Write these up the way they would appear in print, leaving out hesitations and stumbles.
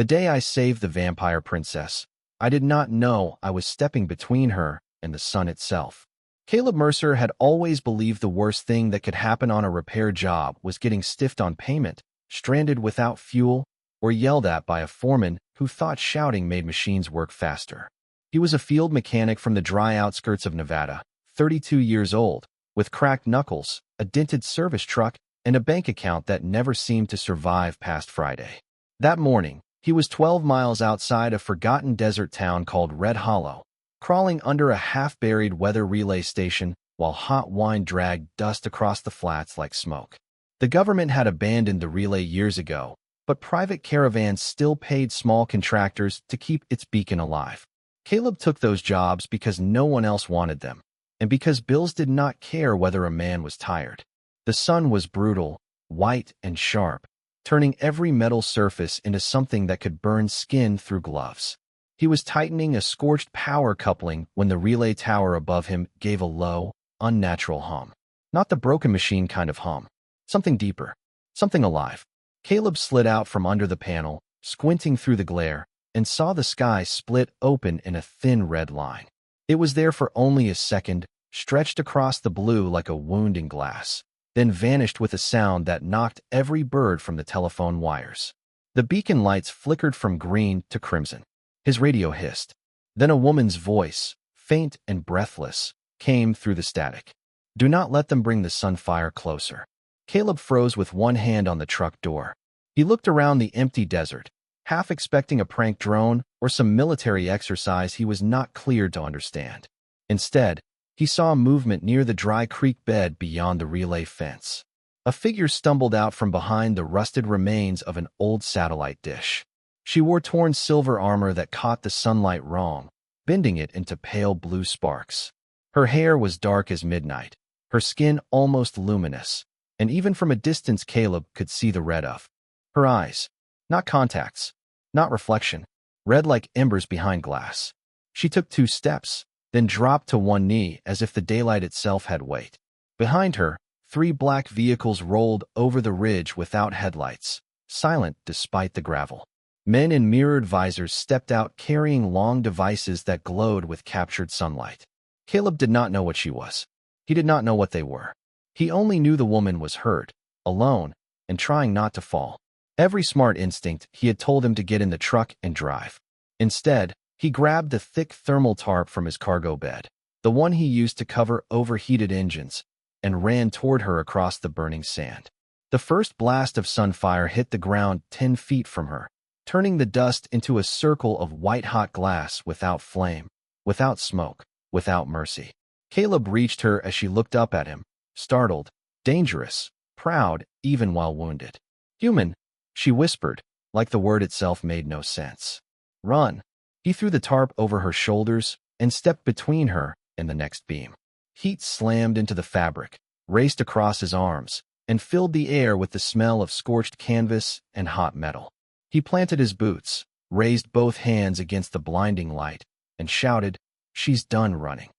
The day I saved the vampire princess, I did not know I was stepping between her and the sun itself. Caleb Mercer had always believed the worst thing that could happen on a repair job was getting stiffed on payment, stranded without fuel, or yelled at by a foreman who thought shouting made machines work faster. He was a field mechanic from the dry outskirts of Nevada, 32 years old, with cracked knuckles, a dented service truck, and a bank account that never seemed to survive past Friday. That morning, he was 12 miles outside a forgotten desert town called Red Hollow, crawling under a half-buried weather relay station while hot wine dragged dust across the flats like smoke. The government had abandoned the relay years ago, but private caravans still paid small contractors to keep its beacon alive. Caleb took those jobs because no one else wanted them, and because bills did not care whether a man was tired. The sun was brutal, white and sharp, turning every metal surface into something that could burn skin through gloves. He was tightening a scorched power coupling when the relay tower above him gave a low, unnatural hum. Not the broken machine kind of hum. Something deeper. Something alive. Caleb slid out from under the panel, squinting through the glare, and saw the sky split open in a thin red line. It was there for only a second, stretched across the blue like a wound in glass, then vanished with a sound that knocked every bird from the telephone wires. The beacon lights flickered from green to crimson. His radio hissed. Then a woman's voice, faint and breathless, came through the static. "Do not let them bring the sunfire closer." Caleb froze with one hand on the truck door. He looked around the empty desert, half expecting a prank drone or some military exercise he was not cleared to understand. Instead, he saw movement near the dry creek bed beyond the relay fence. A figure stumbled out from behind the rusted remains of an old satellite dish. She wore torn silver armor that caught the sunlight wrong, bending it into pale blue sparks. Her hair was dark as midnight, her skin almost luminous, and even from a distance Caleb could see the red of her eyes. Not contacts, not reflection, red like embers behind glass. She took 2 steps, then dropped to one knee as if the daylight itself had weight. Behind her, 3 black vehicles rolled over the ridge without headlights, silent despite the gravel. Men in mirrored visors stepped out carrying long devices that glowed with captured sunlight. Caleb did not know what she was. He did not know what they were. He only knew the woman was hurt, alone, and trying not to fall. Every smart instinct he had told him to get in the truck and drive. Instead, he grabbed the thick thermal tarp from his cargo bed, the one he used to cover overheated engines, and ran toward her across the burning sand. The first blast of sunfire hit the ground 10 feet from her, turning the dust into a circle of white-hot glass without flame, without smoke, without mercy. Caleb reached her as she looked up at him, startled, dangerous, proud, even while wounded. "Human," she whispered, like the word itself made no sense. "Run." He threw the tarp over her shoulders and stepped between her and the next beam. Heat slammed into the fabric, raced across his arms, and filled the air with the smell of scorched canvas and hot metal. He planted his boots, raised both hands against the blinding light, and shouted, "She's done running."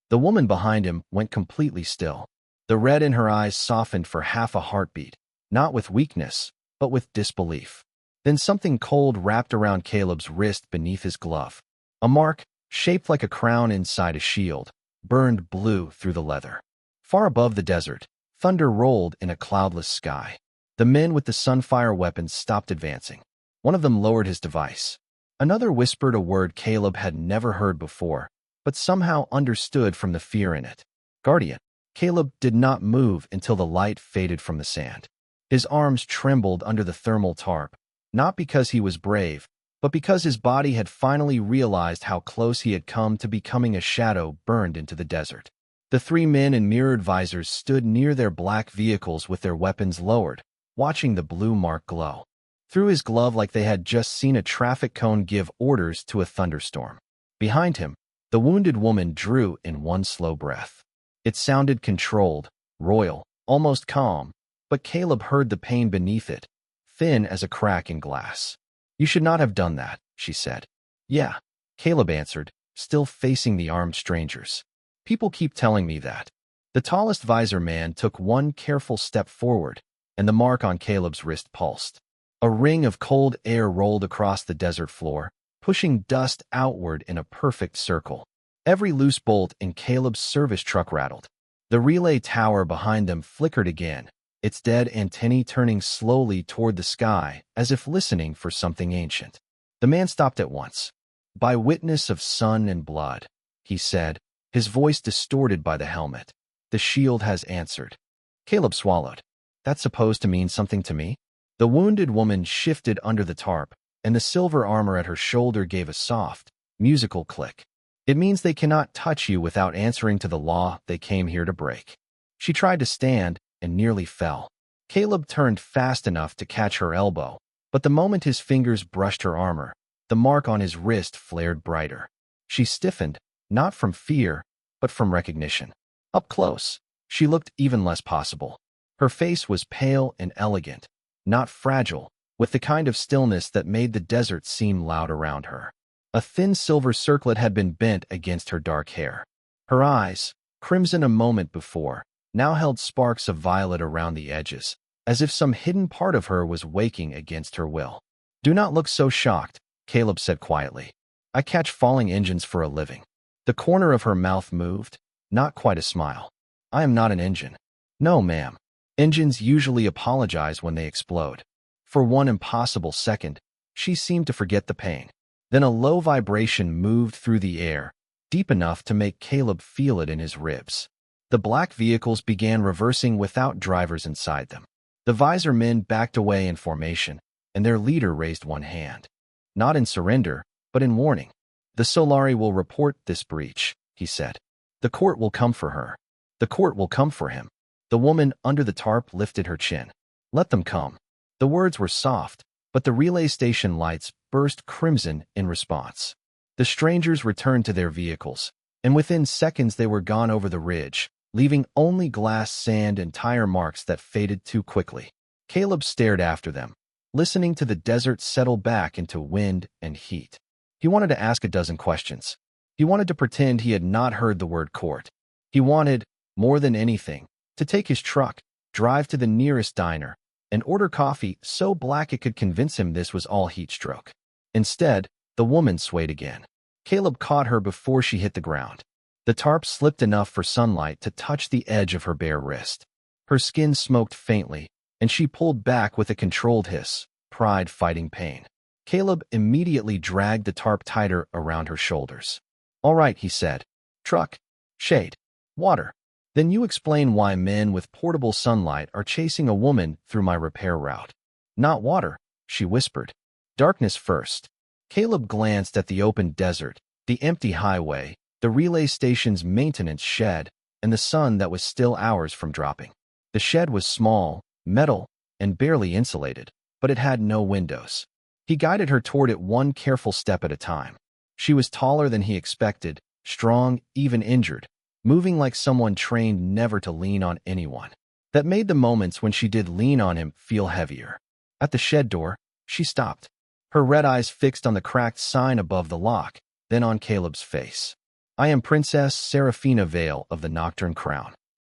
The woman behind him went completely still. The red in her eyes softened for half a heartbeat, not with weakness, but with disbelief. Then something cold wrapped around Caleb's wrist beneath his glove. A mark, shaped like a crown inside a shield, burned blue through the leather. Far above the desert, thunder rolled in a cloudless sky. The men with the sunfire weapons stopped advancing. One of them lowered his device. Another whispered a word Caleb had never heard before, but somehow understood from the fear in it. "Guardian." Caleb did not move until the light faded from the sand. His arms trembled under the thermal tarp, not because he was brave, but because his body had finally realized how close he had come to becoming a shadow burned into the desert. The 3 men in mirrored visors stood near their black vehicles with their weapons lowered, watching the blue mark glow through his glove like they had just seen a traffic cone give orders to a thunderstorm. Behind him, the wounded woman drew in one slow breath. It sounded controlled, royal, almost calm, but Caleb heard the pain beneath it, thin as a crack in glass. "You should not have done that," she said. "Yeah," Caleb answered, still facing the armed strangers. "People keep telling me that." The tallest visor man took one careful step forward, and the mark on Caleb's wrist pulsed. A ring of cold air rolled across the desert floor, pushing dust outward in a perfect circle. Every loose bolt in Caleb's service truck rattled. The relay tower behind them flickered again, its dead antennae turning slowly toward the sky as if listening for something ancient. The man stopped at once. "By witness of sun and blood," he said, his voice distorted by the helmet. "The shield has answered." Caleb swallowed. "That's supposed to mean something to me?" The wounded woman shifted under the tarp, and the silver armor at her shoulder gave a soft, musical click. "It means they cannot touch you without answering to the law they came here to break." She tried to stand and nearly fell. Caleb turned fast enough to catch her elbow, but the moment his fingers brushed her armor, the mark on his wrist flared brighter. She stiffened, not from fear, but from recognition. Up close, she looked even less possible. Her face was pale and elegant, not fragile, with the kind of stillness that made the desert seem loud around her. A thin silver circlet had been bent against her dark hair. Her eyes, crimson a moment before, now held sparks of violet around the edges, as if some hidden part of her was waking against her will. "Do not look so shocked," Caleb said quietly. "I catch falling engines for a living." The corner of her mouth moved, not quite a smile. "I am not an engine." "No, ma'am. Engines usually apologize when they explode." For one impossible second, she seemed to forget the pain. Then a low vibration moved through the air, deep enough to make Caleb feel it in his ribs. The black vehicles began reversing without drivers inside them. The visor men backed away in formation, and their leader raised one hand. Not in surrender, but in warning. "The Solari will report this breach," he said. "The court will come for her. The court will come for him." The woman under the tarp lifted her chin. "Let them come." The words were soft, but the relay station lights burst crimson in response. The strangers returned to their vehicles, and within seconds they were gone over the ridge, leaving only glass, sand, and tire marks that faded too quickly. Caleb stared after them, listening to the desert settle back into wind and heat. He wanted to ask a dozen questions. He wanted to pretend he had not heard the word court. He wanted, more than anything, to take his truck, drive to the nearest diner, and order coffee so black it could convince him this was all heat stroke. Instead, the woman swayed again. Caleb caught her before she hit the ground. The tarp slipped enough for sunlight to touch the edge of her bare wrist. Her skin smoked faintly, and she pulled back with a controlled hiss, pride fighting pain. Caleb immediately dragged the tarp tighter around her shoulders. "All right," he said. "Truck, shade, water. Then you explain why men with portable sunlight are chasing a woman through my repair route." "Not water," she whispered. "Darkness first." Caleb glanced at the open desert, the empty highway, the relay station's maintenance shed, and the sun that was still hours from dropping. The shed was small, metal, and barely insulated, but it had no windows. He guided her toward it one careful step at a time. She was taller than he expected, strong, even injured, moving like someone trained never to lean on anyone. That made the moments when she did lean on him feel heavier. At the shed door, she stopped, her red eyes fixed on the cracked sign above the lock, then on Caleb's face. "I am Princess Seraphina Vale of the Nocturne Crown."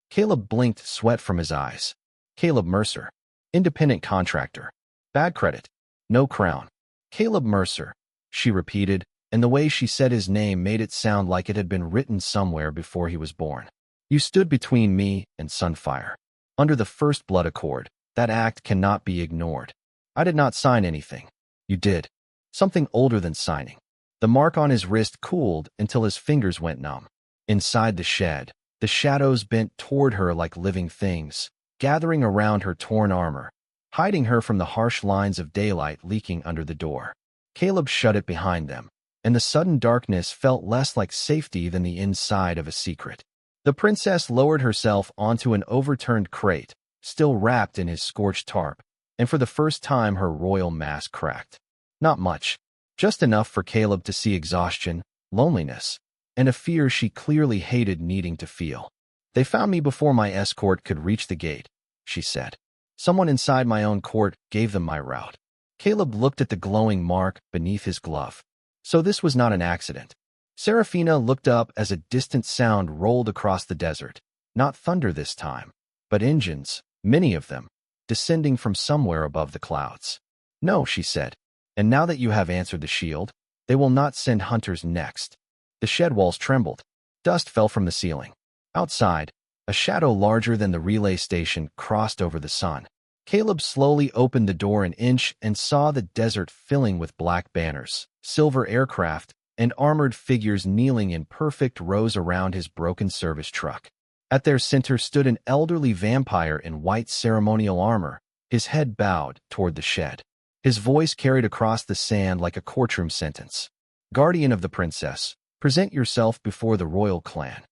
Caleb blinked sweat from his eyes. "Caleb Mercer. Independent contractor. Bad credit. No crown." "Caleb Mercer," she repeated, and the way she said his name made it sound like it had been written somewhere before he was born. "You stood between me and Sunfire. Under the first blood accord, that act cannot be ignored. I did not sign anything. You did. Something older than signing." The mark on his wrist cooled until his fingers went numb. Inside the shed, the shadows bent toward her like living things, gathering around her torn armor, hiding her from the harsh lines of daylight leaking under the door. Caleb shut it behind them, and the sudden darkness felt less like safety than the inside of a secret. The princess lowered herself onto an overturned crate, still wrapped in his scorched tarp, and for the first time her royal mask cracked. Not much, just enough for Caleb to see exhaustion, loneliness, and a fear she clearly hated needing to feel. "They found me before my escort could reach the gate," she said. "Someone inside my own court gave them my route." Caleb looked at the glowing mark beneath his glove. So this was not an accident. Seraphina looked up as a distant sound rolled across the desert. Not thunder this time, but engines, many of them, descending from somewhere above the clouds. No, she said. And now that you have answered the shield, they will not send hunters next. The shed walls trembled. Dust fell from the ceiling. Outside, a shadow larger than the relay station crossed over the sun. Caleb slowly opened the door an inch and saw the desert filling with black banners, silver aircraft, and armored figures kneeling in perfect rows around his broken service truck. At their center stood an elderly vampire in white ceremonial armor, his head bowed toward the shed. His voice carried across the sand like a courtroom sentence. Guardian of the princess, present yourself before the royal clan.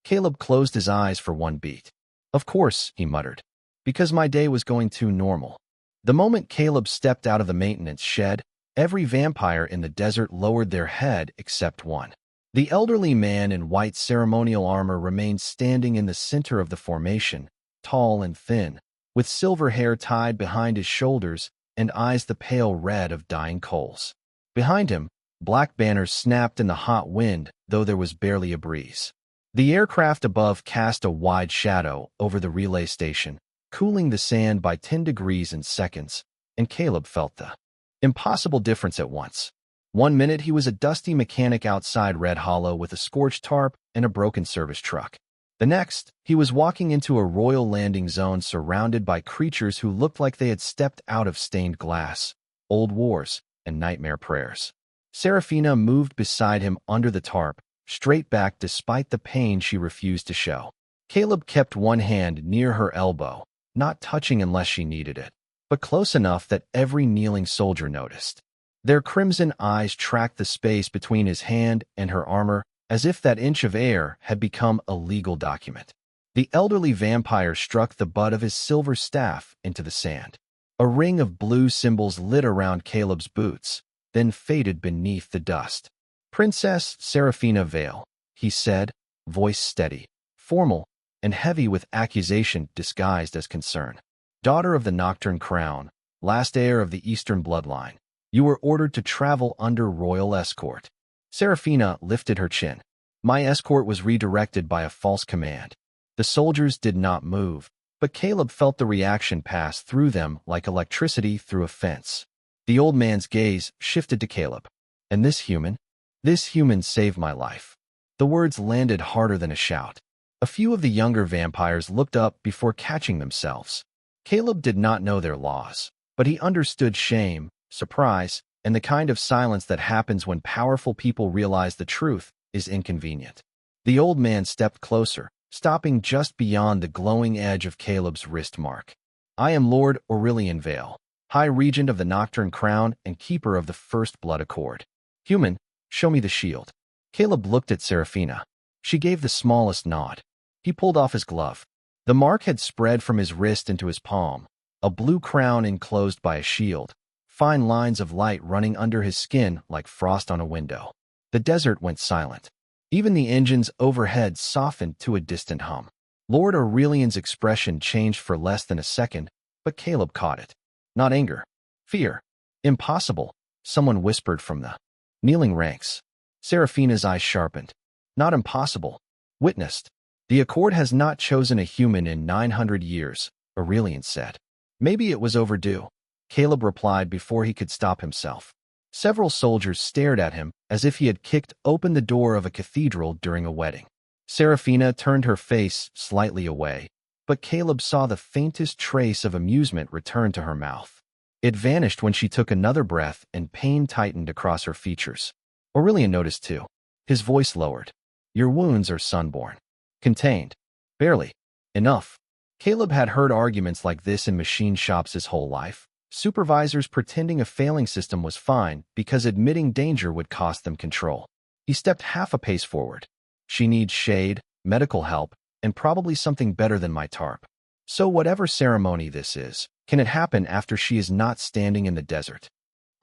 Caleb closed his eyes for one beat. Of course, he muttered, because my day was going too normal. The moment Caleb stepped out of the maintenance shed, every vampire in the desert lowered their head except one. The elderly man in white ceremonial armor remained standing in the center of the formation, tall and thin, with silver hair tied behind his shoulders and eyes the pale red of dying coals. Behind him, black banners snapped in the hot wind, though there was barely a breeze. The aircraft above cast a wide shadow over the relay station, cooling the sand by 10 degrees in seconds, and Caleb felt the impossible difference at once. 1 minute he was a dusty mechanic outside Red Hollow with a scorched tarp and a broken service truck. The next, he was walking into a royal landing zone surrounded by creatures who looked like they had stepped out of stained glass, old wars, and nightmare prayers. Seraphina moved beside him under the tarp, straight back despite the pain she refused to show. Caleb kept one hand near her elbow, not touching unless she needed it, but close enough that every kneeling soldier noticed. Their crimson eyes tracked the space between his hand and her armor, as if that inch of air had become a legal document. The elderly vampire struck the butt of his silver staff into the sand. A ring of blue symbols lit around Caleb's boots, then faded beneath the dust. Princess Seraphina Vale, he said, voice steady, formal, and heavy with accusation disguised as concern. Daughter of the Nocturne Crown, last heir of the Eastern bloodline, you were ordered to travel under royal escort. Seraphina lifted her chin. My escort was redirected by a false command. The soldiers did not move, but Caleb felt the reaction pass through them like electricity through a fence. The old man's gaze shifted to Caleb. And this human? This human saved my life. The words landed harder than a shout. A few of the younger vampires looked up before catching themselves. Caleb did not know their laws, but he understood shame, surprise, and the kind of silence that happens when powerful people realize the truth is inconvenient. The old man stepped closer, stopping just beyond the glowing edge of Caleb's wrist mark. I am Lord Aurelian Vale, High Regent of the Nocturne Crown and Keeper of the First Blood Accord. Human, show me the shield. Caleb looked at Seraphina. She gave the smallest nod. He pulled off his glove. The mark had spread from his wrist into his palm, a blue crown enclosed by a shield, fine lines of light running under his skin like frost on a window. The desert went silent. Even the engines overhead softened to a distant hum. Lord Aurelian's expression changed for less than a second, but Caleb caught it. Not anger. Fear. Impossible, someone whispered from the kneeling ranks. Seraphina's eyes sharpened. Not impossible. Witnessed. The Accord has not chosen a human in 900 years, Aurelian said. Maybe it was overdue, Caleb replied before he could stop himself. Several soldiers stared at him as if he had kicked open the door of a cathedral during a wedding. Seraphina turned her face slightly away, but Caleb saw the faintest trace of amusement return to her mouth. It vanished when she took another breath and pain tightened across her features. Aurelian noticed too. His voice lowered. Your wounds are sunborn. Contained. Barely. Enough. Caleb had heard arguments like this in machine shops his whole life. Supervisors pretending a failing system was fine because admitting danger would cost them control. He stepped half a pace forward. She needs shade, medical help, and probably something better than my tarp. So whatever ceremony this is, can it happen after she is not standing in the desert?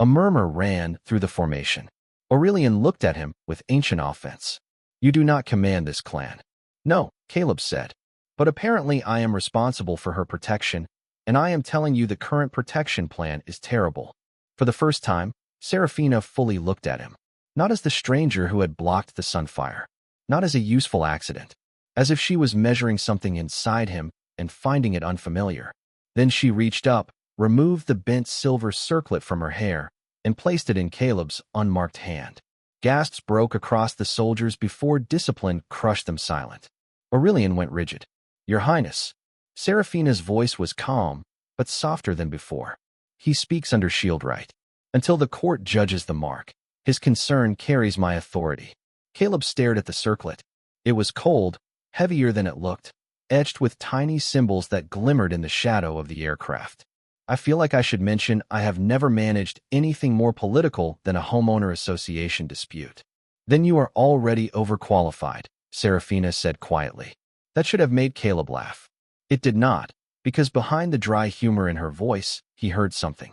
A murmur ran through the formation. Aurelian looked at him with ancient offense. You do not command this clan. No, Caleb said. But apparently I am responsible for her protection, and I am telling you the current protection plan is terrible. For the first time, Seraphina fully looked at him. Not as the stranger who had blocked the sunfire. Not as a useful accident. As if she was measuring something inside him and finding it unfamiliar. Then she reached up, removed the bent silver circlet from her hair, and placed it in Caleb's unmarked hand. Gasps broke across the soldiers before discipline crushed them silent. Aurelian went rigid. "Your Highness." Seraphina's voice was calm, but softer than before. "He speaks under shield right. Until the court judges the mark, his concern carries my authority." Caleb stared at the circlet. It was cold, heavier than it looked, etched with tiny symbols that glimmered in the shadow of the aircraft. "I feel like I should mention I have never managed anything more political than a homeowner association dispute." "Then you are already overqualified," Seraphina said quietly. That should have made Caleb laugh. It did not, because behind the dry humor in her voice, he heard something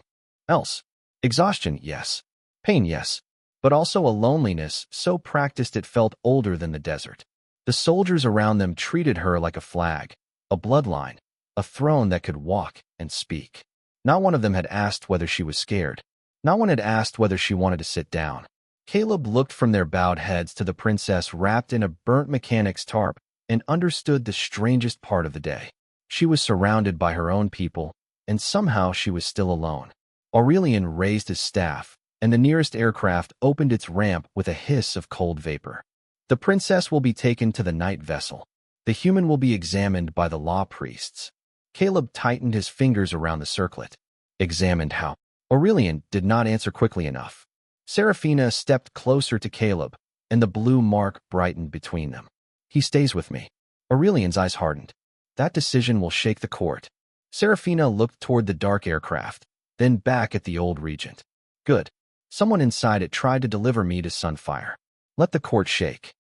else. Exhaustion, yes. Pain, yes. But also a loneliness so practiced it felt older than the desert. The soldiers around them treated her like a flag, a bloodline, a throne that could walk and speak. Not one of them had asked whether she was scared. Not one had asked whether she wanted to sit down. Caleb looked from their bowed heads to the princess wrapped in a burnt mechanic's tarp and understood the strangest part of the day. She was surrounded by her own people, and somehow she was still alone. Aurelian raised his staff, and the nearest aircraft opened its ramp with a hiss of cold vapor. "The princess will be taken to the night vessel. The human will be examined by the law priests." Caleb tightened his fingers around the circlet. "Examined how?" Aurelian did not answer quickly enough. Seraphina stepped closer to Caleb, and the blue mark brightened between them. "He stays with me." Aurelian's eyes hardened. "That decision will shake the court." Seraphina looked toward the dark aircraft, then back at the old regent. "Good. Someone inside it tried to deliver me to Sunfire. Let the court shake."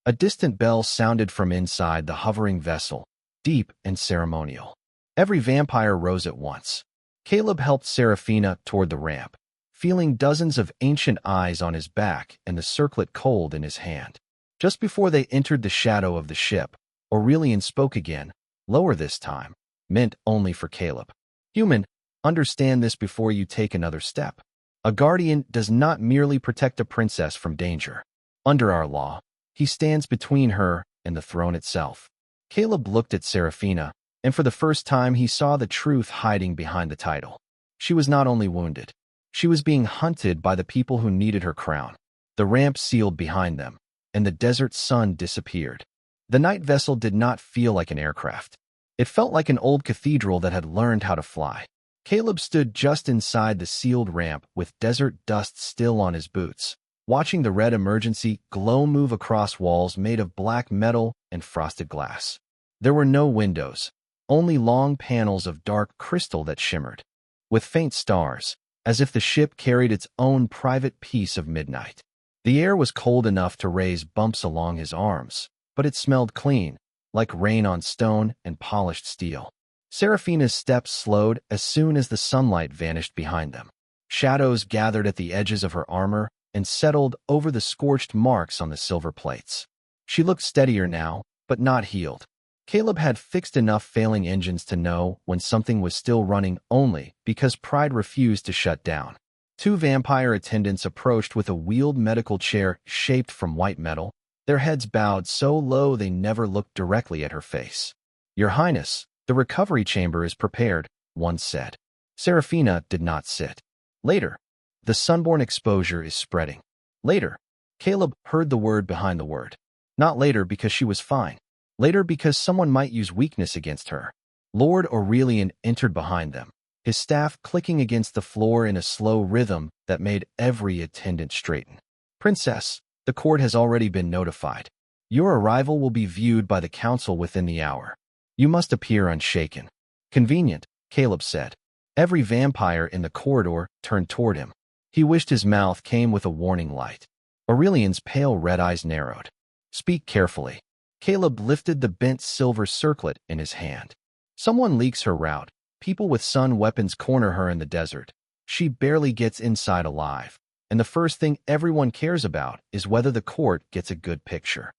A distant bell sounded from inside the hovering vessel, deep and ceremonial. Every vampire rose at once. Caleb helped Seraphina toward the ramp, feeling dozens of ancient eyes on his back and the circlet cold in his hand. Just before they entered the shadow of the ship, Aurelian spoke again, lower this time, meant only for Caleb. "Human, understand this before you take another step. A guardian does not merely protect a princess from danger. Under our law, he stands between her and the throne itself." Caleb looked at Seraphina, and for the first time he saw the truth hiding behind the title. She was not only wounded. She was being hunted by the people who needed her crown. The ramp sealed behind them, and the desert sun disappeared. The night vessel did not feel like an aircraft. It felt like an old cathedral that had learned how to fly. Caleb stood just inside the sealed ramp with desert dust still on his boots, watching the red emergency glow move across walls made of black metal and frosted glass. There were no windows, only long panels of dark crystal that shimmered, with faint stars, as if the ship carried its own private piece of midnight. The air was cold enough to raise bumps along his arms, but it smelled clean, like rain on stone and polished steel. Seraphina's steps slowed as soon as the sunlight vanished behind them. Shadows gathered at the edges of her armor and settled over the scorched marks on the silver plates. She looked steadier now, but not healed. Caleb had fixed enough failing engines to know when something was still running only because pride refused to shut down. Two vampire attendants approached with a wheeled medical chair shaped from white metal, their heads bowed so low they never looked directly at her face. "Your Highness, the recovery chamber is prepared," one said. Seraphina did not sit. "Later. The sunborn exposure is spreading." "Later." Caleb heard the word behind the word. Not later because she was fine. Later because someone might use weakness against her. Lord Aurelian entered behind them, his staff clicking against the floor in a slow rhythm that made every attendant straighten. "Princess, the court has already been notified. Your arrival will be viewed by the council within the hour. You must appear unshaken." "Convenient," Caleb said. Every vampire in the corridor turned toward him. He wished his mouth came with a warning light. Aurelian's pale red eyes narrowed. "Speak carefully." Caleb lifted the bent silver circlet in his hand. "Someone leaks her route. People with sun weapons corner her in the desert. She barely gets inside alive, and the first thing everyone cares about is whether the court gets a good picture."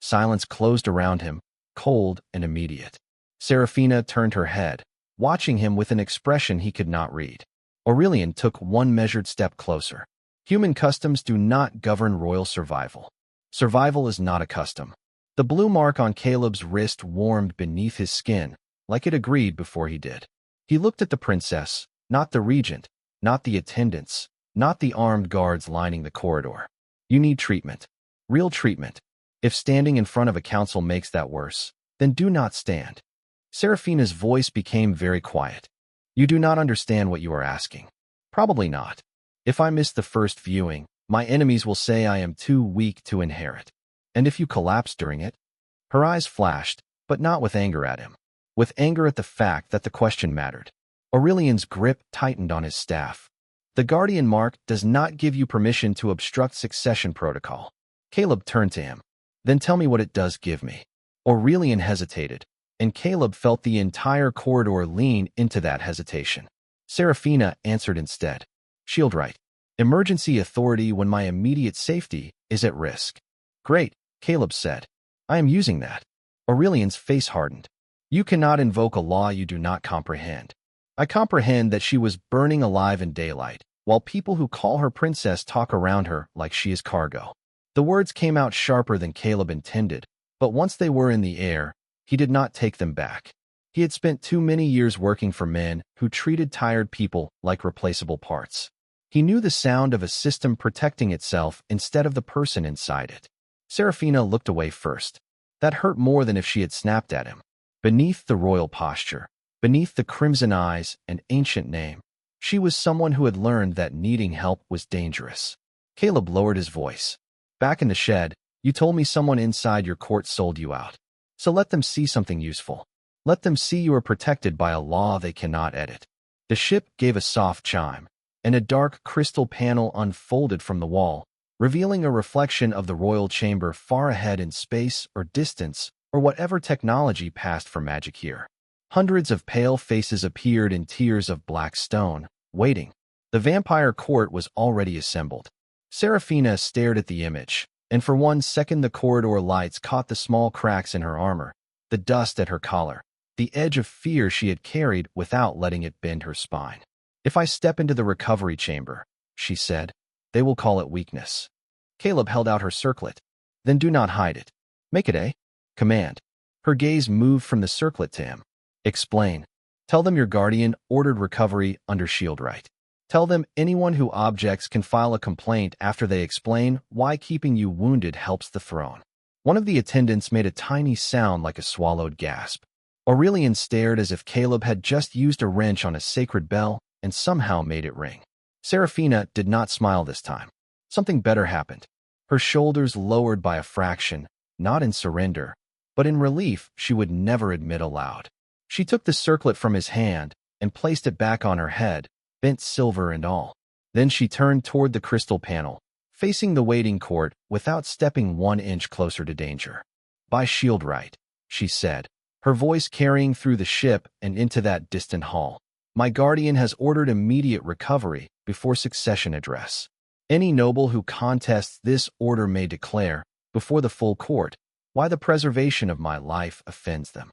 Silence closed around him, cold and immediate. Seraphina turned her head, watching him with an expression he could not read. Aurelian took one measured step closer. Human customs do not govern royal survival. Survival is not a custom. The blue mark on Caleb's wrist warmed beneath his skin, like it agreed before he did. He looked at the princess, Not the regent, not the attendants, not the armed guards lining the corridor. You need treatment. Real treatment. If standing in front of a council makes that worse, then do not stand. Seraphina's voice became very quiet. You do not understand what you are asking. Probably not. If I miss the first viewing, my enemies will say I am too weak to inherit. And if you collapse during it? Her eyes flashed, but not with anger at him. With anger at the fact that the question mattered. Aurelian's grip tightened on his staff. The Guardian Mark does not give you permission to obstruct succession protocol. Caleb turned to him. Then tell me what it does give me. Aurelian hesitated, and Caleb felt the entire corridor lean into that hesitation. Seraphina answered instead. Shield right. Emergency authority when my immediate safety is at risk. Great, Caleb said. I am using that. Aurelian's face hardened. You cannot invoke a law you do not comprehend. I comprehend that she was burning alive in daylight, while people who call her princess talk around her like she is cargo. The words came out sharper than Caleb intended, but once they were in the air, he did not take them back. He had spent too many years working for men who treated tired people like replaceable parts. He knew the sound of a system protecting itself instead of the person inside it. Seraphina looked away first. That hurt more than if she had snapped at him. Beneath the royal posture, beneath the crimson eyes and ancient name, she was someone who had learned that needing help was dangerous. Caleb lowered his voice. Back in the shed, you told me someone inside your court sold you out. So let them see something useful. Let them see you are protected by a law they cannot edit. The ship gave a soft chime, and a dark crystal panel unfolded from the wall, revealing a reflection of the royal chamber far ahead in space or distance or whatever technology passed for magic here. Hundreds of pale faces appeared in tiers of black stone, waiting. The vampire court was already assembled. Seraphina stared at the image, and for 1 second the corridor lights caught the small cracks in her armor, the dust at her collar, the edge of fear she had carried without letting it bend her spine. If I step into the recovery chamber, she said, they will call it weakness. Caleb held out her circlet. Then do not hide it. Make it a command. Her gaze moved from the circlet to him. Explain. Tell them your guardian ordered recovery under shield right. Tell them anyone who objects can file a complaint after they explain why keeping you wounded helps the throne. One of the attendants made a tiny sound like a swallowed gasp. Aurelian stared as if Caleb had just used a wrench on a sacred bell and somehow made it ring. Seraphina did not smile this time. Something better happened. Her shoulders lowered by a fraction, not in surrender, but in relief she would never admit aloud. She took the circlet from his hand and placed it back on her head, bent silver and all. Then she turned toward the crystal panel, facing the waiting court without stepping 1 inch closer to danger. By shield right, she said, her voice carrying through the ship and into that distant hall. My guardian has ordered immediate recovery before succession address. Any noble who contests this order may declare, before the full court, why the preservation of my life offends them.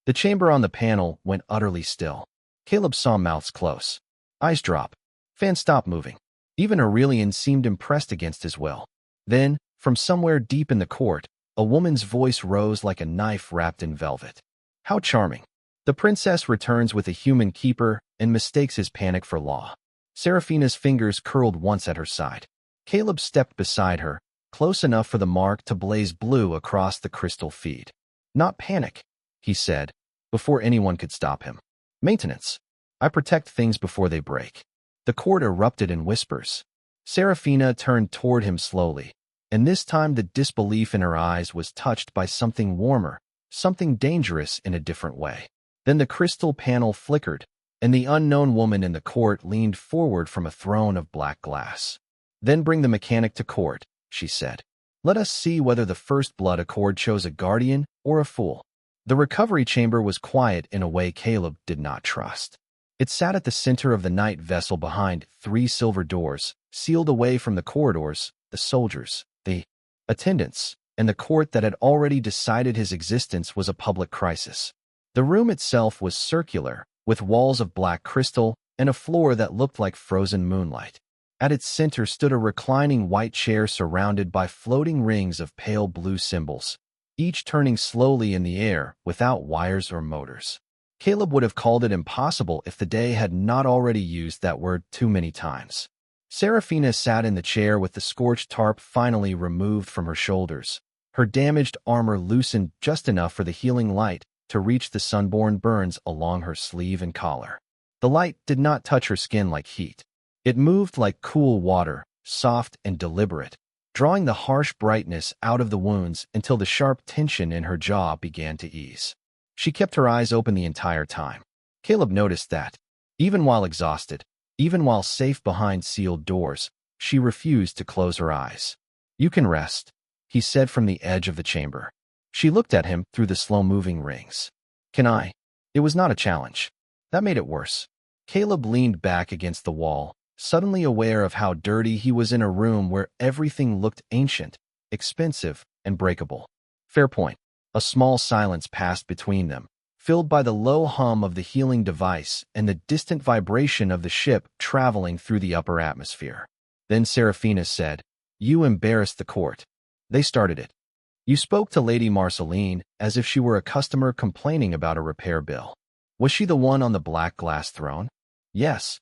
The chamber on the panel went utterly still. Caleb saw mouths close. Eyes drop. Fans stopped moving. Even Aurelian seemed impressed against his will. Then, from somewhere deep in the court, a woman's voice rose like a knife wrapped in velvet. How charming. The princess returns with a human keeper and mistakes his panic for law. Seraphina's fingers curled once at her side. Caleb stepped beside her, close enough for the mark to blaze blue across the crystal feed. Not panic, he said, before anyone could stop him. Maintenance. I protect things before they break. The court erupted in whispers. Seraphina turned toward him slowly, and this time the disbelief in her eyes was touched by something warmer, something dangerous in a different way. Then the crystal panel flickered, and the unknown woman in the court leaned forward from a throne of black glass. Then bring the mechanic to court, she said. Let us see whether the first blood accord chose a guardian or a fool. The recovery chamber was quiet in a way Caleb did not trust. It sat at the center of the night vessel behind 3 silver doors, sealed away from the corridors, the soldiers, the attendants, and the court that had already decided his existence was a public crisis. The room itself was circular, with walls of black crystal and a floor that looked like frozen moonlight. At its center stood a reclining white chair surrounded by floating rings of pale blue symbols, each turning slowly in the air without wires or motors. Caleb would have called it impossible if the day had not already used that word too many times. Seraphina sat in the chair with the scorched tarp finally removed from her shoulders. Her damaged armor loosened just enough for the healing light to reach the sunborn burns along her sleeve and collar. The light did not touch her skin like heat. It moved like cool water, soft and deliberate, drawing the harsh brightness out of the wounds until the sharp tension in her jaw began to ease. She kept her eyes open the entire time. Caleb noticed that, even while exhausted, even while safe behind sealed doors, she refused to close her eyes. "You can rest," he said from the edge of the chamber. She looked at him through the slow-moving rings. "Can I?" It was not a challenge. That made it worse. Caleb leaned back against the wall, suddenly aware of how dirty he was in a room where everything looked ancient, expensive, and breakable. Fair point. A small silence passed between them, filled by the low hum of the healing device and the distant vibration of the ship traveling through the upper atmosphere. Then Seraphina said, "You embarrassed the court." They started it. "You spoke to Lady Marceline as if she were a customer complaining about a repair bill. Was she the one on the black glass throne?" "Yes."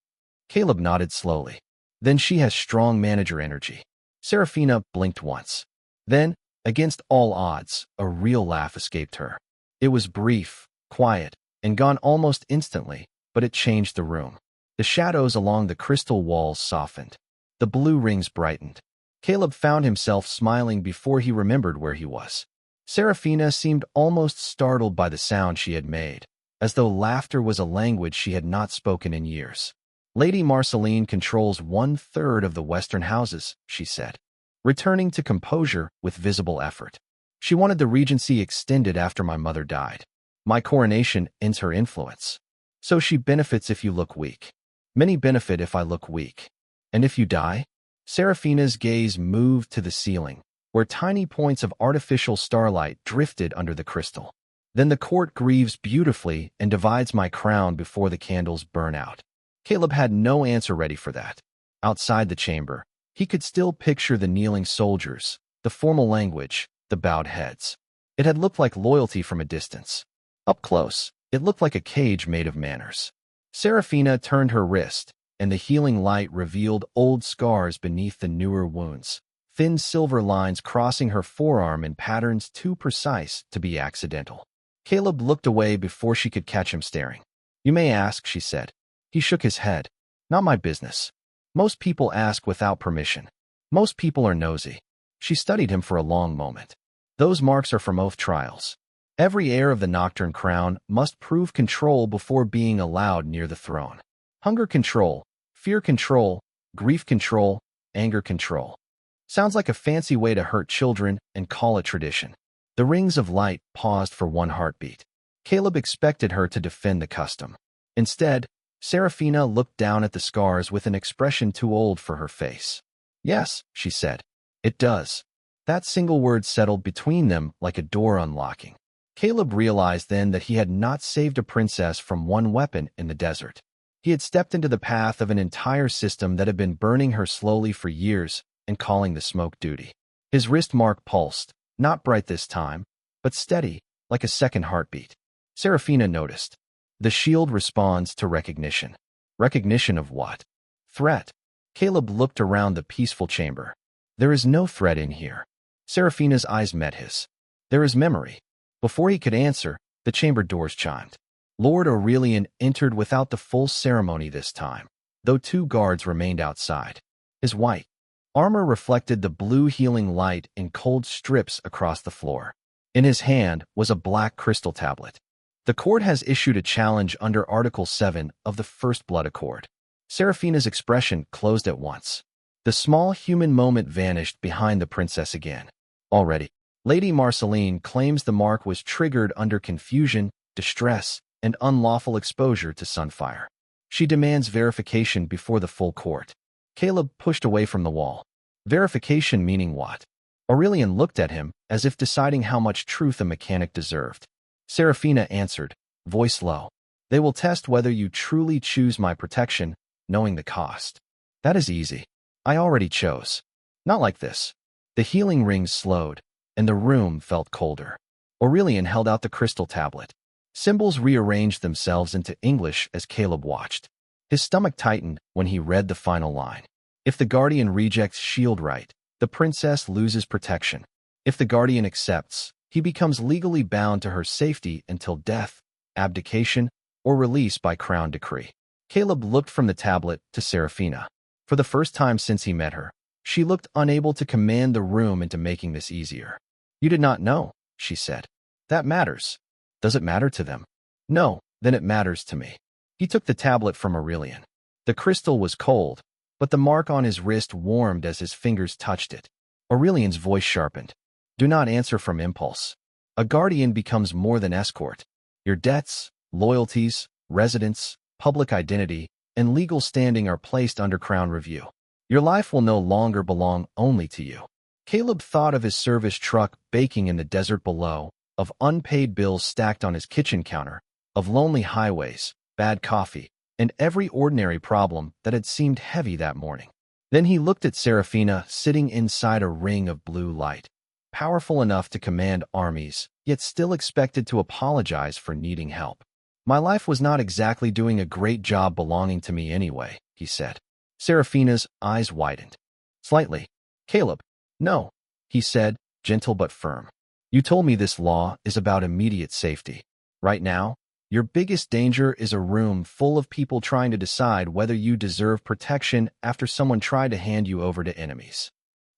Caleb nodded slowly. "Then she has strong manager energy." Seraphina blinked once. Then, against all odds, a real laugh escaped her. It was brief, quiet, and gone almost instantly, but it changed the room. The shadows along the crystal walls softened. The blue rings brightened. Caleb found himself smiling before he remembered where he was. Seraphina seemed almost startled by the sound she had made, as though laughter was a language she had not spoken in years. "Lady Marceline controls 1/3 of the Western houses," she said, returning to composure with visible effort. "She wanted the regency extended after my mother died. My coronation ends her influence. So she benefits if you look weak. Many benefit if I look weak. And if you die?" Seraphina's gaze moved to the ceiling, where tiny points of artificial starlight drifted under the crystal. "Then the court grieves beautifully and divides my crown before the candles burn out." Caleb had no answer ready for that. Outside the chamber, he could still picture the kneeling soldiers, the formal language, the bowed heads. It had looked like loyalty from a distance. Up close, it looked like a cage made of manners. Seraphina turned her wrist, and the healing light revealed old scars beneath the newer wounds, thin silver lines crossing her forearm in patterns too precise to be accidental. Caleb looked away before she could catch him staring. "You may ask," she said. He shook his head. "Not my business. Most people ask without permission. Most people are nosy." She studied him for a long moment. "Those marks are from oath trials. Every heir of the Nocturne crown must prove control before being allowed near the throne. Hunger control, fear control, grief control, anger control. Sounds like a fancy way to hurt children and call it tradition." The rings of light paused for one heartbeat. Caleb expected her to defend the custom. Instead, Seraphina looked down at the scars with an expression too old for her face. "Yes," she said. "It does." That single word settled between them like a door unlocking. Caleb realized then that he had not saved a princess from one weapon in the desert. He had stepped into the path of an entire system that had been burning her slowly for years and calling the smoke duty. His wrist mark pulsed, not bright this time, but steady, like a second heartbeat. Seraphina noticed. The shield responds to recognition. Recognition of what? Threat. Caleb looked around the peaceful chamber. "There is no threat in here." Seraphina's eyes met his. "There is memory." Before he could answer, the chamber doors chimed. Lord Aurelian entered without the full ceremony this time, though 2 guards remained outside. His white armor reflected the blue healing light in cold strips across the floor. In his hand was a black crystal tablet. "The court has issued a challenge under Article 7 of the First Blood Accord." Seraphina's expression closed at once. The small human moment vanished behind the princess again. "Already, Lady Marceline claims the mark was triggered under confusion, distress, and unlawful exposure to sunfire. She demands verification before the full court." Caleb pushed away from the wall. Verification meaning what? Aurelian looked at him as if deciding how much truth a mechanic deserved. Seraphina answered, voice low. "They will test whether you truly choose my protection, knowing the cost." "That is easy. I already chose." "Not like this." The healing rings slowed, and the room felt colder. Aurelian held out the crystal tablet. Symbols rearranged themselves into English as Caleb watched. His stomach tightened when he read the final line. If the Guardian rejects shield right, the princess loses protection. If the Guardian accepts, he becomes legally bound to her safety until death, abdication, or release by crown decree. Caleb looked from the tablet to Seraphina. For the first time since he met her, she looked unable to command the room into making this easier. "You did not know," she said. "That matters." "Does it matter to them?" "No, then it matters to me." He took the tablet from Aurelian. The crystal was cold, but the mark on his wrist warmed as his fingers touched it. Aurelian's voice sharpened. "Do not answer from impulse. A guardian becomes more than escort. Your debts, loyalties, residence, public identity, and legal standing are placed under crown review. Your life will no longer belong only to you." Caleb thought of his service truck baking in the desert below, of unpaid bills stacked on his kitchen counter, of lonely highways, bad coffee, and every ordinary problem that had seemed heavy that morning. Then he looked at Seraphina sitting inside a ring of blue light, powerful enough to command armies, yet still expected to apologize for needing help. "My life was not exactly doing a great job belonging to me anyway," he said. Seraphina's eyes widened. Slightly. "Caleb." "No," he said, gentle but firm. "You told me this law is about immediate safety. Right now, your biggest danger is a room full of people trying to decide whether you deserve protection after someone tried to hand you over to enemies."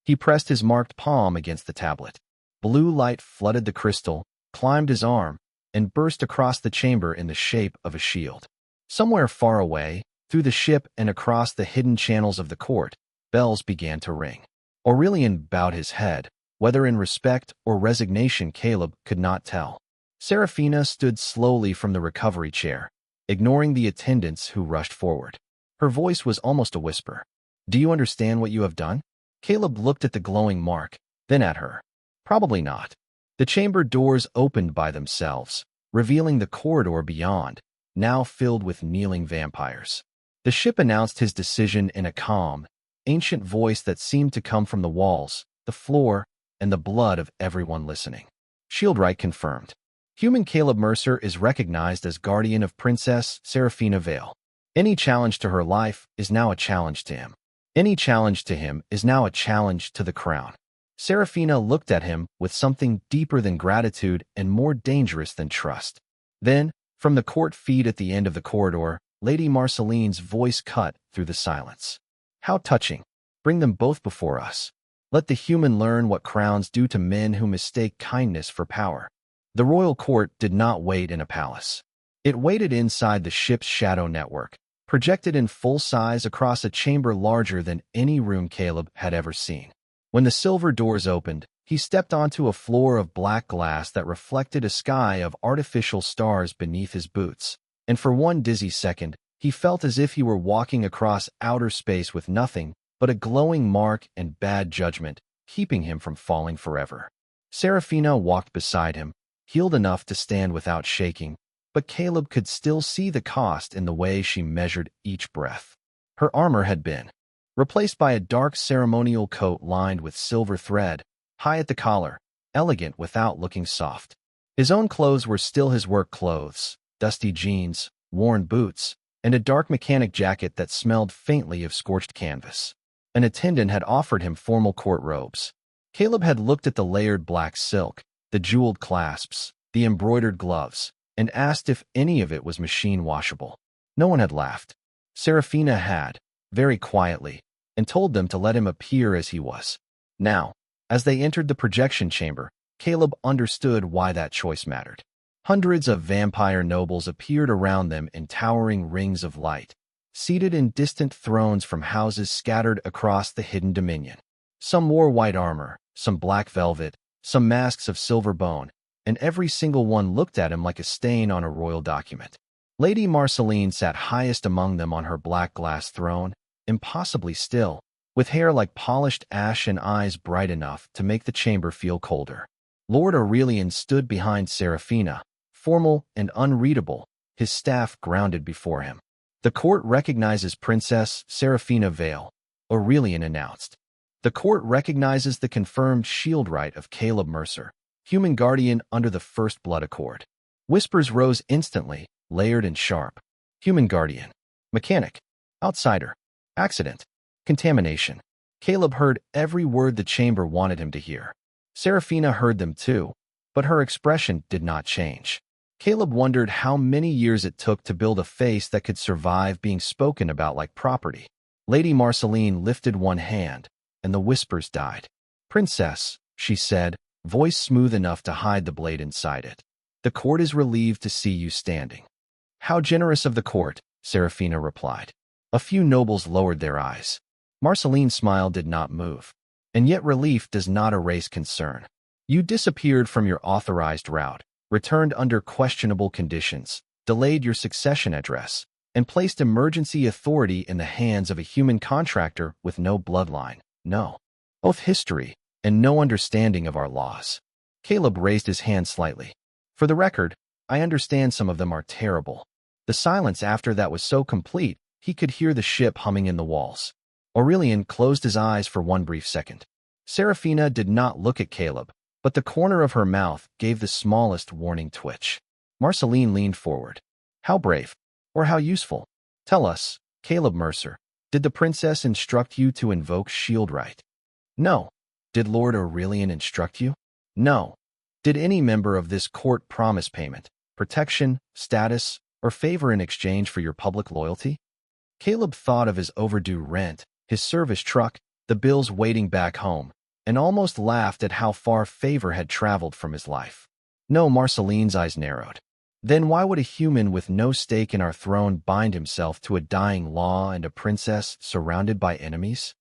He pressed his marked palm against the tablet. Blue light flooded the crystal, climbed his arm, and burst across the chamber in the shape of a shield. Somewhere far away, through the ship and across the hidden channels of the court, bells began to ring. Aurelian bowed his head, whether in respect or resignation Caleb could not tell. Seraphina stood slowly from the recovery chair, ignoring the attendants who rushed forward. Her voice was almost a whisper. "Do you understand what you have done?" Caleb looked at the glowing mark, then at her. "Probably not." The chamber doors opened by themselves, revealing the corridor beyond, now filled with kneeling vampires. The ship announced his decision in a calm, ancient voice that seemed to come from the walls, the floor, and the blood of everyone listening. Shieldright confirmed. Human Caleb Mercer is recognized as guardian of Princess Seraphina Vale. Any challenge to her life is now a challenge to him. Any challenge to him is now a challenge to the crown. Seraphina looked at him with something deeper than gratitude and more dangerous than trust. Then, from the court feed at the end of the corridor, Lady Marceline's voice cut through the silence. "How touching. Bring them both before us. Let the human learn what crowns do to men who mistake kindness for power." The royal court did not wait in a palace. It waited inside the ship's shadow network, projected in full size across a chamber larger than any room Caleb had ever seen. When the silver doors opened, he stepped onto a floor of black glass that reflected a sky of artificial stars beneath his boots, and for one dizzy second, he felt as if he were walking across outer space with nothing but a glowing mark and bad judgment, keeping him from falling forever. Seraphina walked beside him, healed enough to stand without shaking, but Caleb could still see the cost in the way she measured each breath. Her armor had been replaced by a dark ceremonial coat lined with silver thread, high at the collar, elegant without looking soft. His own clothes were still his work clothes, dusty jeans, worn boots, and a dark mechanic jacket that smelled faintly of scorched canvas. An attendant had offered him formal court robes. Caleb had looked at the layered black silk, the jeweled clasps, the embroidered gloves, and asked if any of it was machine washable. No one had laughed. Seraphina had, very quietly, and told them to let him appear as he was. Now, as they entered the projection chamber, Caleb understood why that choice mattered. Hundreds of vampire nobles appeared around them in towering rings of light, seated in distant thrones from houses scattered across the hidden dominion. Some wore white armor, some black velvet, some masks of silver bone, and every single one looked at him like a stain on a royal document. Lady Marceline sat highest among them on her black glass throne, impossibly still, with hair like polished ash and eyes bright enough to make the chamber feel colder. Lord Aurelian stood behind Seraphina, formal and unreadable, his staff grounded before him. "The court recognizes Princess Seraphina Vale," Aurelian announced. "The court recognizes the confirmed shield right of Caleb Mercer, human guardian under the First Blood Accord. Whispers rose instantly, layered and sharp. Human guardian. Mechanic. Outsider. Accident. Contamination. Caleb heard every word the chamber wanted him to hear. Seraphina heard them too, but her expression did not change. Caleb wondered how many years it took to build a face that could survive being spoken about like property. Lady Marceline lifted one hand, and the whispers died. "Princess," she said, voice smooth enough to hide the blade inside it. "The court is relieved to see you standing." "How generous of the court," Seraphina replied. A few nobles lowered their eyes. Marceline's smile did not move. "And yet relief does not erase concern. You disappeared from your authorized route, returned under questionable conditions, delayed your succession address, and placed emergency authority in the hands of a human contractor with no bloodline, no oath history, and no understanding of our laws." Caleb raised his hand slightly. "For the record, I understand some of them are terrible." The silence after that was so complete, he could hear the ship humming in the walls. Aurelian closed his eyes for one brief second. Seraphina did not look at Caleb, but the corner of her mouth gave the smallest warning twitch. Marceline leaned forward. "How brave, or how useful? Tell us, Caleb Mercer, did the princess instruct you to invoke shield right?" "No." "Did Lord Aurelian instruct you?" "No." "Did any member of this court promise payment, protection, status, or favor in exchange for your public loyalty?" Caleb thought of his overdue rent, his service truck, the bills waiting back home, and almost laughed at how far favor had traveled from his life. No, Marceline's eyes narrowed. Then why would a human with no stake in our throne bind himself to a dying law and a princess surrounded by enemies?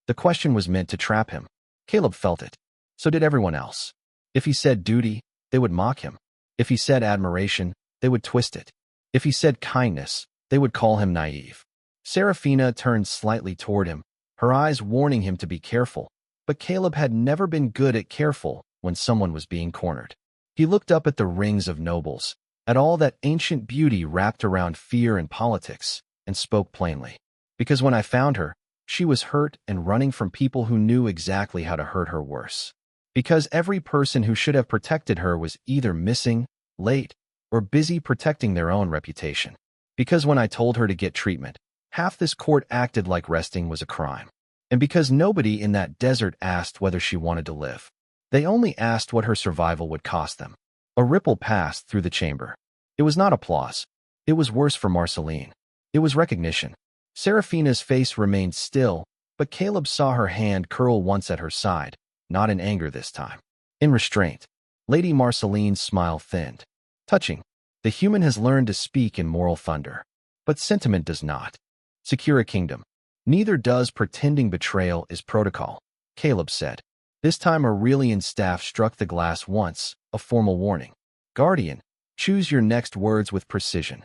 The question was meant to trap him. Caleb felt it. So did everyone else. If he said duty, they would mock him. If he said admiration, they would twist it. If he said kindness, they would call him naive. Seraphina turned slightly toward him, her eyes warning him to be careful. But Caleb had never been good at careful when someone was being cornered. He looked up at the rings of nobles, at all that ancient beauty wrapped around fear and politics, and spoke plainly. "Because when I found her, she was hurt and running from people who knew exactly how to hurt her worse. Because every person who should have protected her was either missing, late, or busy protecting their own reputation. Because when I told her to get treatment, half this court acted like resting was a crime. And because nobody in that desert asked whether she wanted to live. They only asked what her survival would cost them." A ripple passed through the chamber. It was not applause. It was worse for Marceline. It was recognition. Seraphina's face remained still, but Caleb saw her hand curl once at her side, not in anger this time. In restraint. Lady Marceline's smile thinned. "Touching. The human has learned to speak in moral thunder. But sentiment does not. Secure a kingdom. Neither does pretending betrayal is protocol," Caleb said. This time Aurelian's staff struck the glass once, a formal warning. "Guardian, choose your next words with precision."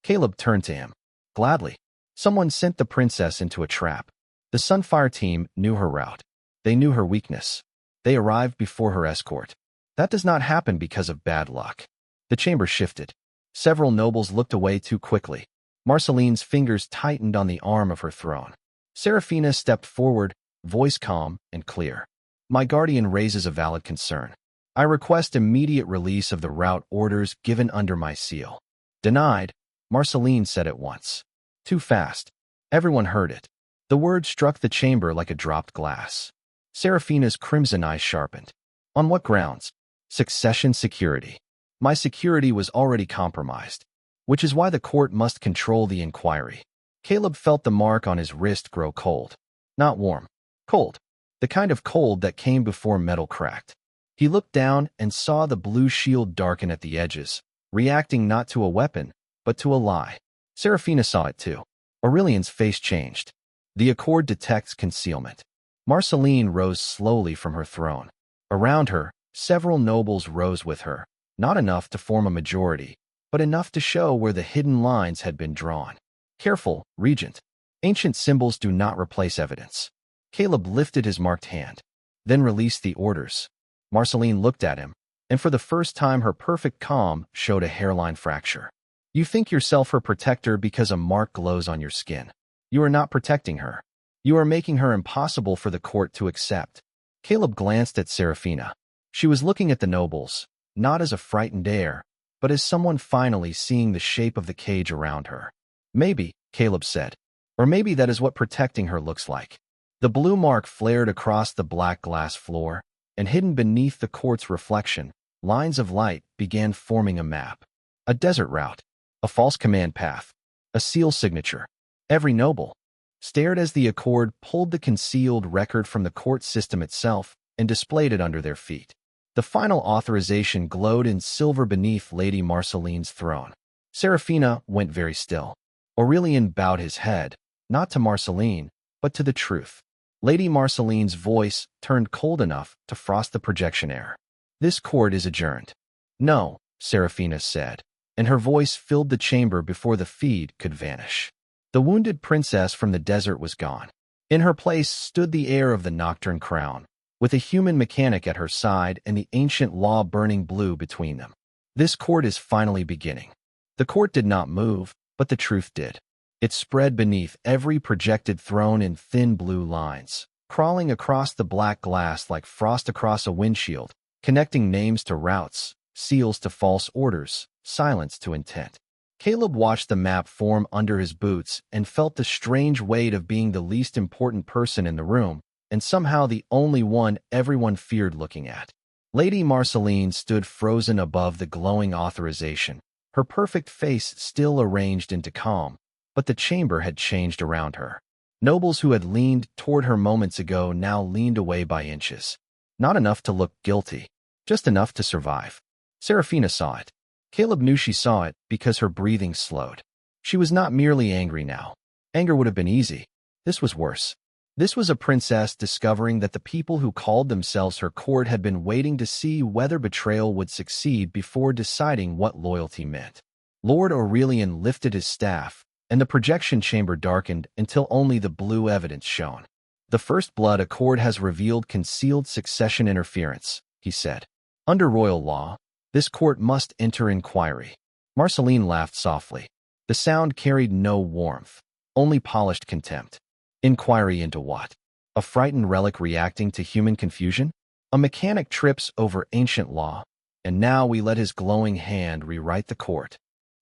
Caleb turned to him. "Gladly. Someone sent the princess into a trap. The Sunfire team knew her route. They knew her weakness. They arrived before her escort. That does not happen because of bad luck." The chamber shifted. Several nobles looked away too quickly. Marceline's fingers tightened on the arm of her throne. Seraphina stepped forward, voice calm and clear. "My guardian raises a valid concern. I request immediate release of the route orders given under my seal." "Denied," Marceline said at once. Too fast. Everyone heard it. The word struck the chamber like a dropped glass. Seraphina's crimson eyes sharpened. "On what grounds?" "Succession security. My security was already compromised, which is why the court must control the inquiry." Caleb felt the mark on his wrist grow cold. Not warm. Cold. The kind of cold that came before metal cracked. He looked down and saw the blue shield darken at the edges, reacting not to a weapon, but to a lie. Seraphina saw it too. Aurelian's face changed. The accord detects concealment. Marceline rose slowly from her throne. Around her, several nobles rose with her, not enough to form a majority, but enough to show where the hidden lines had been drawn. "Careful, Regent. Ancient symbols do not replace evidence." Caleb lifted his marked hand, then released the orders. Marceline looked at him, and for the first time her perfect calm showed a hairline fracture. "You think yourself her protector because a mark glows on your skin. You are not protecting her. You are making her impossible for the court to accept." Caleb glanced at Seraphina. She was looking at the nobles, not as a frightened heir, but as someone finally seeing the shape of the cage around her. Maybe, Caleb said. Or maybe that is what protecting her looks like. The blue mark flared across the black glass floor, and hidden beneath the court's reflection, lines of light began forming a map. A desert route. A false command path. A seal signature. Every noble stared as the Accord pulled the concealed record from the court system itself and displayed it under their feet. The final authorization glowed in silver beneath Lady Marceline's throne. Seraphina went very still. Aurelian bowed his head, not to Marceline, but to the truth. Lady Marceline's voice turned cold enough to frost the projection air. This court is adjourned. No, Seraphina said, and her voice filled the chamber before the feed could vanish. The wounded princess from the desert was gone. In her place stood the heir of the Nocturne crown, with a human mechanic at her side and the ancient law burning blue between them. This court is finally beginning. The court did not move, but the truth did. It spread beneath every projected throne in thin blue lines, crawling across the black glass like frost across a windshield, connecting names to routes, seals to false orders, silence to intent. Caleb watched the map form under his boots and felt the strange weight of being the least important person in the room, and somehow the only one everyone feared looking at. Lady Marceline stood frozen above the glowing authorization, her perfect face still arranged into calm, but the chamber had changed around her. Nobles who had leaned toward her moments ago now leaned away by inches. Not enough to look guilty, just enough to survive. Seraphina saw it. Caleb knew she saw it because her breathing slowed. She was not merely angry now. Anger would have been easy. This was worse. This was a princess discovering that the people who called themselves her court had been waiting to see whether betrayal would succeed before deciding what loyalty meant. Lord Aurelian lifted his staff, and the projection chamber darkened until only the blue evidence shone. The First Blood Accord has revealed concealed succession interference, he said. Under royal law, this court must enter inquiry. Marceline laughed softly. The sound carried no warmth, only polished contempt. Inquiry into what? A frightened relic reacting to human confusion? A mechanic trips over ancient law, and now we let his glowing hand rewrite the court.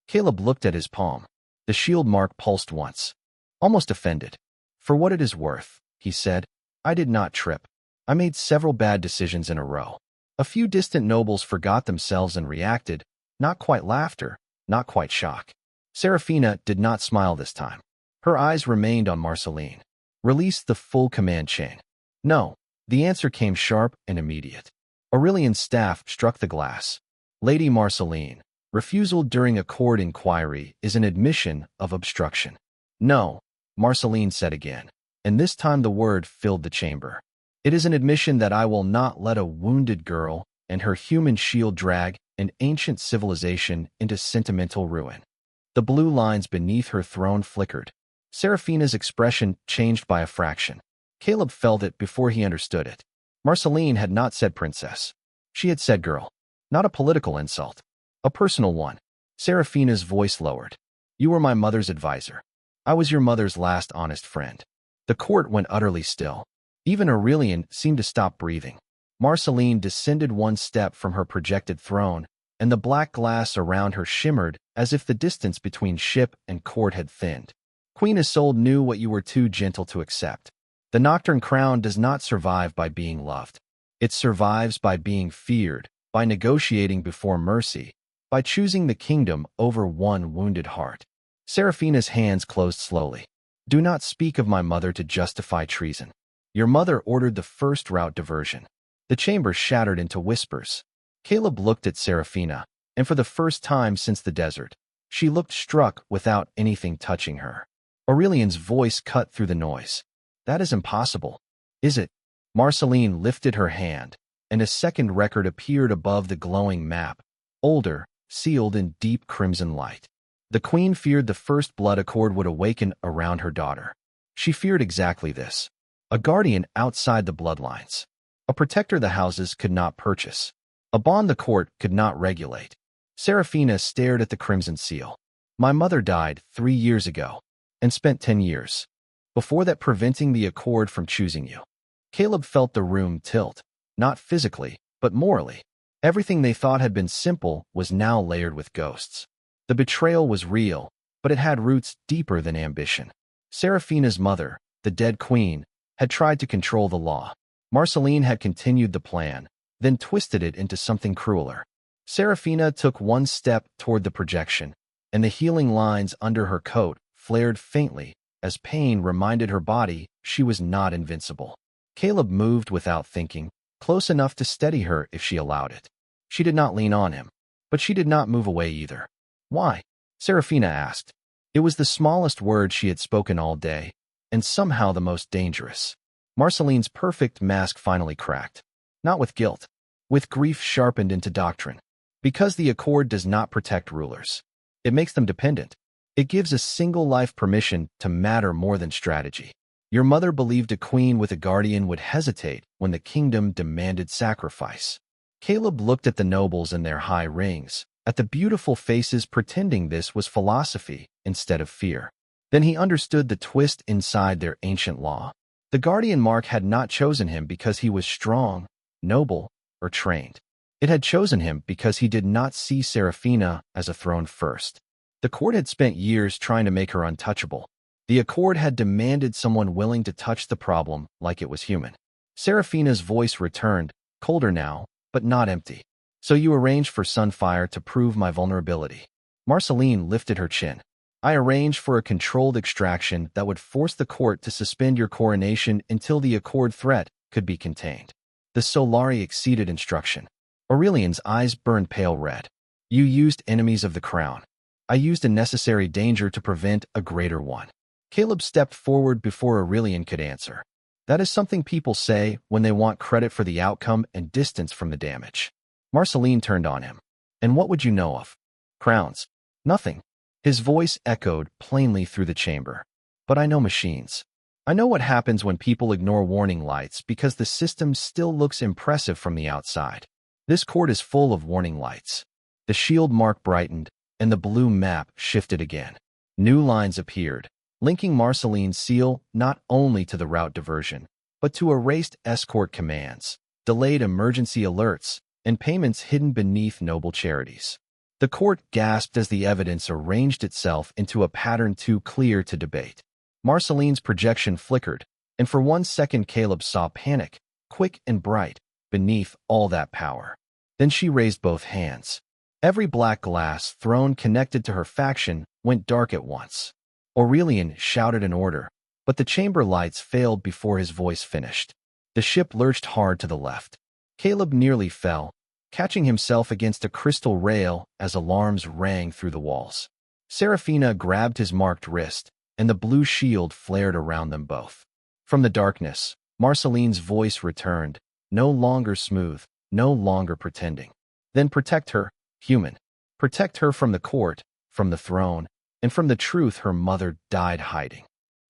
Caleb looked at his palm. The shield mark pulsed once. Almost offended. For what it is worth, he said, I did not trip. I made several bad decisions in a row. A few distant nobles forgot themselves and reacted, not quite laughter, not quite shock. Seraphina did not smile this time. Her eyes remained on Marceline. Release the full command chain. No, the answer came sharp and immediate. Aurelian's staff struck the glass. Lady Marceline, refusal during a court inquiry is an admission of obstruction. No, Marceline said again, and this time the word filled the chamber. It is an admission that I will not let a wounded girl and her human shield drag an ancient civilization into sentimental ruin. The blue lines beneath her throne flickered. Seraphina's expression changed by a fraction. Caleb felt it before he understood it. Marceline had not said princess. She had said girl. Not a political insult. A personal one. Seraphina's voice lowered. You were my mother's advisor. I was your mother's last honest friend. The court went utterly still. Even Aurelian seemed to stop breathing. Marceline descended one step from her projected throne, and the black glass around her shimmered as if the distance between ship and court had thinned. Queen Isolde knew what you were too gentle to accept. The Nocturne crown does not survive by being loved. It survives by being feared, by negotiating before mercy, by choosing the kingdom over one wounded heart. Seraphina's hands closed slowly. Do not speak of my mother to justify treason. Your mother ordered the first route diversion. The chamber shattered into whispers. Caleb looked at Seraphina, and for the first time since the desert, she looked struck without anything touching her. Aurelian's voice cut through the noise. That is impossible. Is it? Marceline lifted her hand, and a second record appeared above the glowing map, older, sealed in deep crimson light. The queen feared the First Blood Accord would awaken around her daughter. She feared exactly this. A guardian outside the bloodlines. A protector the houses could not purchase. A bond the court could not regulate. Seraphina stared at the crimson seal. My mother died 3 years ago, and spent 10 years. Before that preventing the Accord from choosing you. Caleb felt the room tilt, not physically, but morally. Everything they thought had been simple was now layered with ghosts. The betrayal was real, but it had roots deeper than ambition. Seraphina's mother, the dead queen, had tried to control the law. Marceline had continued the plan, then twisted it into something crueler. Seraphina took one step toward the projection, and the healing lines under her coat flared faintly as pain reminded her body she was not invincible. Caleb moved without thinking, close enough to steady her if she allowed it. She did not lean on him, but she did not move away either. "Why?" Seraphina asked. It was the smallest word she had spoken all day, and somehow the most dangerous. Marceline's perfect mask finally cracked. Not with guilt, with grief sharpened into doctrine. Because the accord does not protect rulers. It makes them dependent. It gives a single life permission to matter more than strategy. Your mother believed a queen with a guardian would hesitate when the kingdom demanded sacrifice. Caleb looked at the nobles in their high rings, at the beautiful faces pretending this was philosophy instead of fear. Then he understood the twist inside their ancient law. The guardian mark had not chosen him because he was strong, noble, or trained. It had chosen him because he did not see Seraphina as a throne first. The court had spent years trying to make her untouchable. The accord had demanded someone willing to touch the problem like it was human. Seraphina's voice returned, colder now, but not empty. "So you arranged for Sunfire to prove my vulnerability." Marceline lifted her chin. "I arranged for a controlled extraction that would force the court to suspend your coronation until the accord threat could be contained." The Solari exceeded instruction. Aurelian's eyes burned pale red. "You used enemies of the crown. I used a necessary danger to prevent a greater one." Caleb stepped forward before Aurelian could answer. That is something people say when they want credit for the outcome and distance from the damage. Marceline turned on him. "And what would you know of crowns?" "Nothing." His voice echoed plainly through the chamber. "But I know machines. I know what happens when people ignore warning lights because the system still looks impressive from the outside. This court is full of warning lights." The shield mark brightened, and the blue map shifted again. New lines appeared, linking Marceline's seal not only to the route diversion, but to erased escort commands, delayed emergency alerts, and payments hidden beneath noble charities. The court gasped as the evidence arranged itself into a pattern too clear to debate. Marceline's projection flickered, and for 1 second Caleb saw panic, quick and bright, beneath all that power. Then she raised both hands. Every black glass throne connected to her faction went dark at once. Aurelian shouted an order, but the chamber lights failed before his voice finished. The ship lurched hard to the left. Caleb nearly fell, catching himself against a crystal rail as alarms rang through the walls. Seraphina grabbed his marked wrist, and the blue shield flared around them both. From the darkness, Marceline's voice returned, no longer smooth, no longer pretending. "Then protect her, human. Protect her from the court, from the throne, and from the truth her mother died hiding."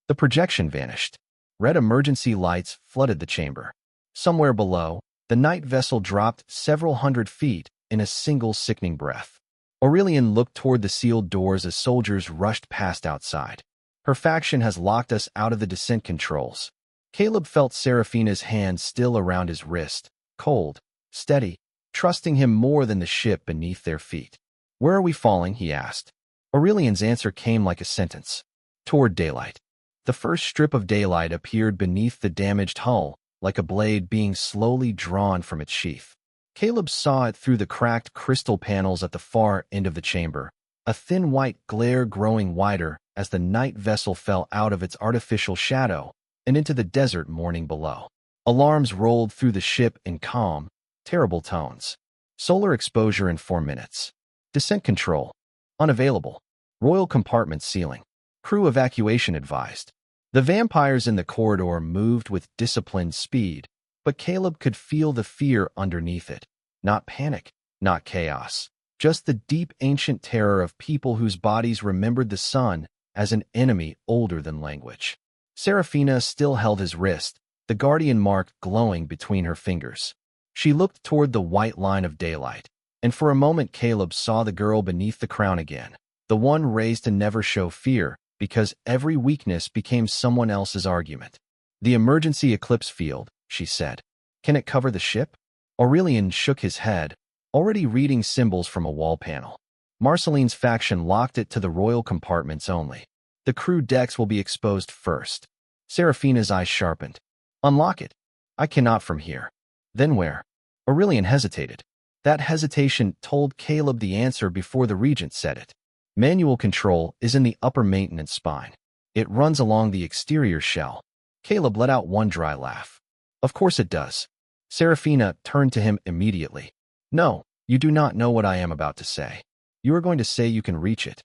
The projection vanished. Red emergency lights flooded the chamber. Somewhere below, the night vessel dropped several hundred feet in a single sickening breath. Aurelian looked toward the sealed doors as soldiers rushed past outside. "Her faction has locked us out of the descent controls." Caleb felt Seraphina's hand still around his wrist, cold, steady, trusting him more than the ship beneath their feet. "Where are we falling?" he asked. Aurelian's answer came like a sentence. "Toward daylight." The first strip of daylight appeared beneath the damaged hull, like a blade being slowly drawn from its sheath. Caleb saw it through the cracked crystal panels at the far end of the chamber, a thin white glare growing wider as the night vessel fell out of its artificial shadow and into the desert morning below. Alarms rolled through the ship in calm, terrible tones. Solar exposure in 4 minutes. Descent control. Unavailable. Royal compartment sealing. Crew evacuation advised. The vampires in the corridor moved with disciplined speed, but Caleb could feel the fear underneath it. Not panic, not chaos. Just the deep ancient terror of people whose bodies remembered the sun as an enemy older than language. Seraphina still held his wrist, the guardian mark glowing between her fingers. She looked toward the white line of daylight, and for a moment Caleb saw the girl beneath the crown again, the one raised to never show fear, because every weakness became someone else's argument. "The emergency eclipse field," she said. "Can it cover the ship?" Aurelian shook his head. already reading symbols from a wall panel. Marceline's faction locked it to the royal compartments only. The crew decks will be exposed first. Seraphina's eyes sharpened. Unlock it. I cannot from here. Then where? Aurelian hesitated. That hesitation told Caleb the answer before the regent said it. Manual control is in the upper maintenance spine. It runs along the exterior shell. Caleb let out one dry laugh. Of course it does. Seraphina turned to him immediately. No, you do not know what I am about to say. You are going to say you can reach it.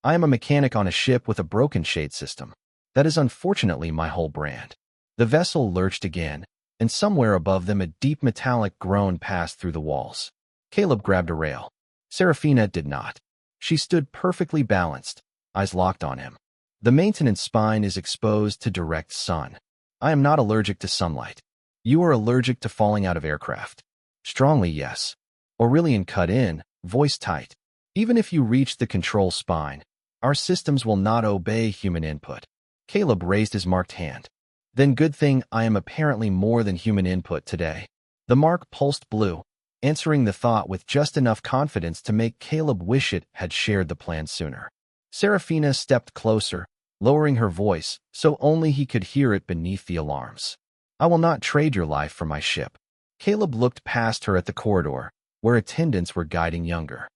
I am a mechanic on a ship with a broken shade system. That is unfortunately my whole brand. The vessel lurched again, and somewhere above them a deep metallic groan passed through the walls. Caleb grabbed a rail. Seraphina did not. She stood perfectly balanced, eyes locked on him. The maintenance spine is exposed to direct sun. I am not allergic to sunlight. You are allergic to falling out of aircraft. Strongly, yes. Aurelian cut in, voice tight. Even if you reach the control spine, our systems will not obey human input. Caleb raised his marked hand. Then good thing I am apparently more than human input today. The mark pulsed blue, answering the thought with just enough confidence to make Caleb wish it had shared the plan sooner. Seraphina stepped closer, lowering her voice so only he could hear it beneath the alarms. I will not trade your life for my ship. Caleb looked past her at the corridor, where attendants were guiding younger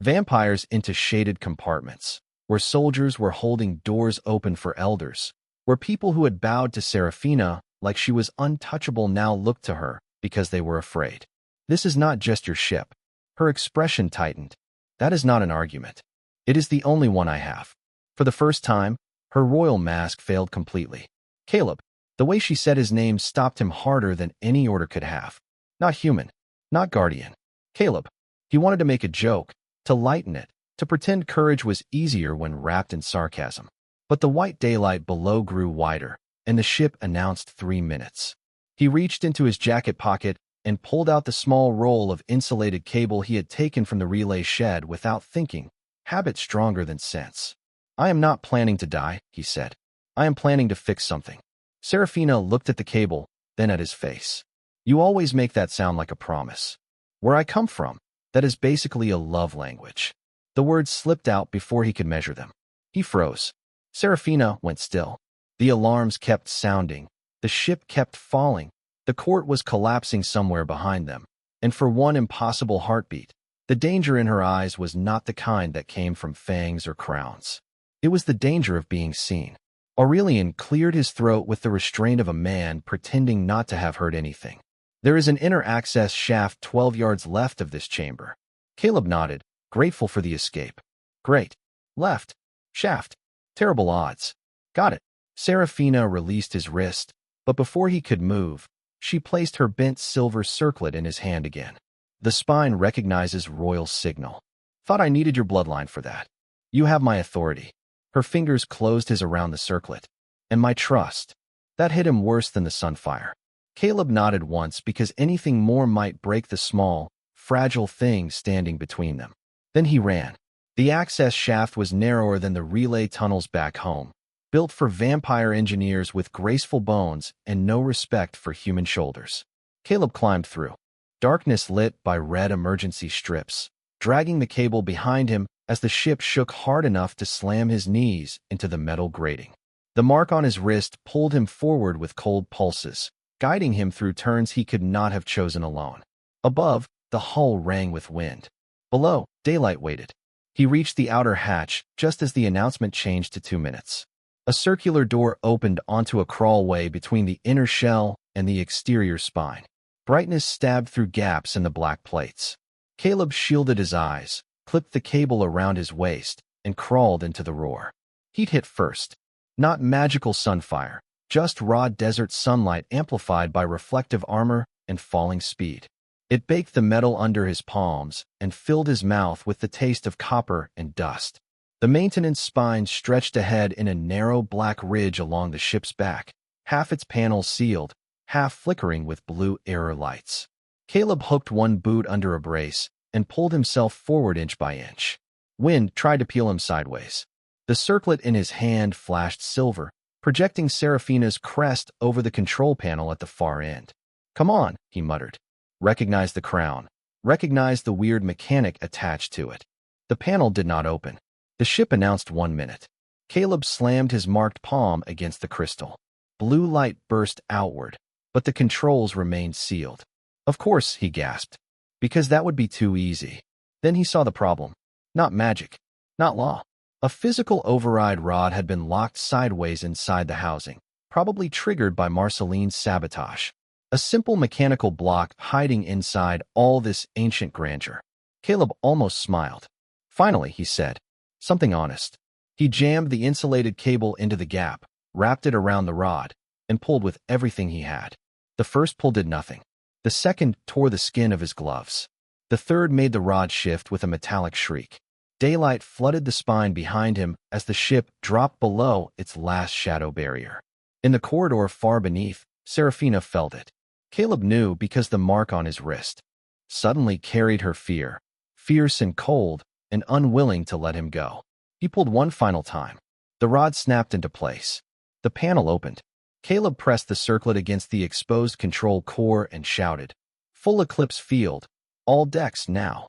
vampires into shaded compartments, where soldiers were holding doors open for elders, where people who had bowed to Seraphina like she was untouchable now looked to her because they were afraid. This is not just your ship. Her expression tightened. That is not an argument. It is the only one I have. For the first time, her royal mask failed completely. Caleb, the way she said his name stopped him harder than any order could have. Not human. Not guardian. Caleb. He wanted to make a joke, to lighten it, to pretend courage was easier when wrapped in sarcasm. But the white daylight below grew wider, and the ship announced 3 minutes. He reached into his jacket pocket and pulled out the small roll of insulated cable he had taken from the relay shed without thinking, habit stronger than sense. I am not planning to die, he said. I am planning to fix something. Seraphina looked at the cable, then at his face. You always make that sound like a promise. Where I come from, that is basically a love language. The words slipped out before he could measure them. He froze. Seraphina went still. The alarms kept sounding. The ship kept falling. The court was collapsing somewhere behind them. And for one impossible heartbeat, the danger in her eyes was not the kind that came from fangs or crowns. It was the danger of being seen. Aurelian cleared his throat with the restraint of a man pretending not to have heard anything. There is an inner access shaft 12 yards left of this chamber. Caleb nodded, grateful for the escape. Great. Left. Shaft. Terrible odds. Got it. Seraphina released his wrist, but before he could move, she placed her bent silver circlet in his hand again. The spine recognizes royal signal. Thought I needed your bloodline for that. You have my authority. Her fingers closed his around the circlet. And my trust. That hit him worse than the sunfire. Caleb nodded once because anything more might break the small, fragile thing standing between them. Then he ran. The access shaft was narrower than the relay tunnels back home, built for vampire engineers with graceful bones and no respect for human shoulders. Caleb climbed through. Darkness lit by red emergency strips, dragging the cable behind him as the ship shook hard enough to slam his knees into the metal grating. The mark on his wrist pulled him forward with cold pulses, guiding him through turns he could not have chosen alone. Above, the hull rang with wind. Below, daylight waited. He reached the outer hatch just as the announcement changed to 2 minutes. A circular door opened onto a crawlway between the inner shell and the exterior spine. Brightness stabbed through gaps in the black plates. Caleb shielded his eyes, clipped the cable around his waist, and crawled into the roar. Heat hit first. Not magical sunfire, just raw desert sunlight amplified by reflective armor and falling speed. It baked the metal under his palms and filled his mouth with the taste of copper and dust. The maintenance spine stretched ahead in a narrow black ridge along the ship's back, half its panels sealed, half flickering with blue error lights. Caleb hooked one boot under a brace and pulled himself forward inch by inch. Wind tried to peel him sideways. The circlet in his hand flashed silver, projecting Seraphina's crest over the control panel at the far end. Come on, he muttered. Recognize the crown. recognized the weird mechanic attached to it. The panel did not open. The ship announced 1 minute. Caleb slammed his marked palm against the crystal. Blue light burst outward, but the controls remained sealed. Of course, he gasped, because that would be too easy. Then he saw the problem. Not magic, not law. A physical override rod had been locked sideways inside the housing, probably triggered by Marceline's sabotage. A simple mechanical block hiding inside all this ancient grandeur. Caleb almost smiled. Finally, he said, something honest. He jammed the insulated cable into the gap, wrapped it around the rod, and pulled with everything he had. The first pull did nothing. The second tore the skin of his gloves. The third made the rod shift with a metallic shriek. Daylight flooded the spine behind him as the ship dropped below its last shadow barrier. In the corridor far beneath, Seraphina felt it. Caleb knew because the mark on his wrist suddenly carried her fear, fierce and cold and unwilling to let him go. He pulled one final time. The rod snapped into place. The panel opened. Caleb pressed the circlet against the exposed control core and shouted, "Full eclipse field. All decks now."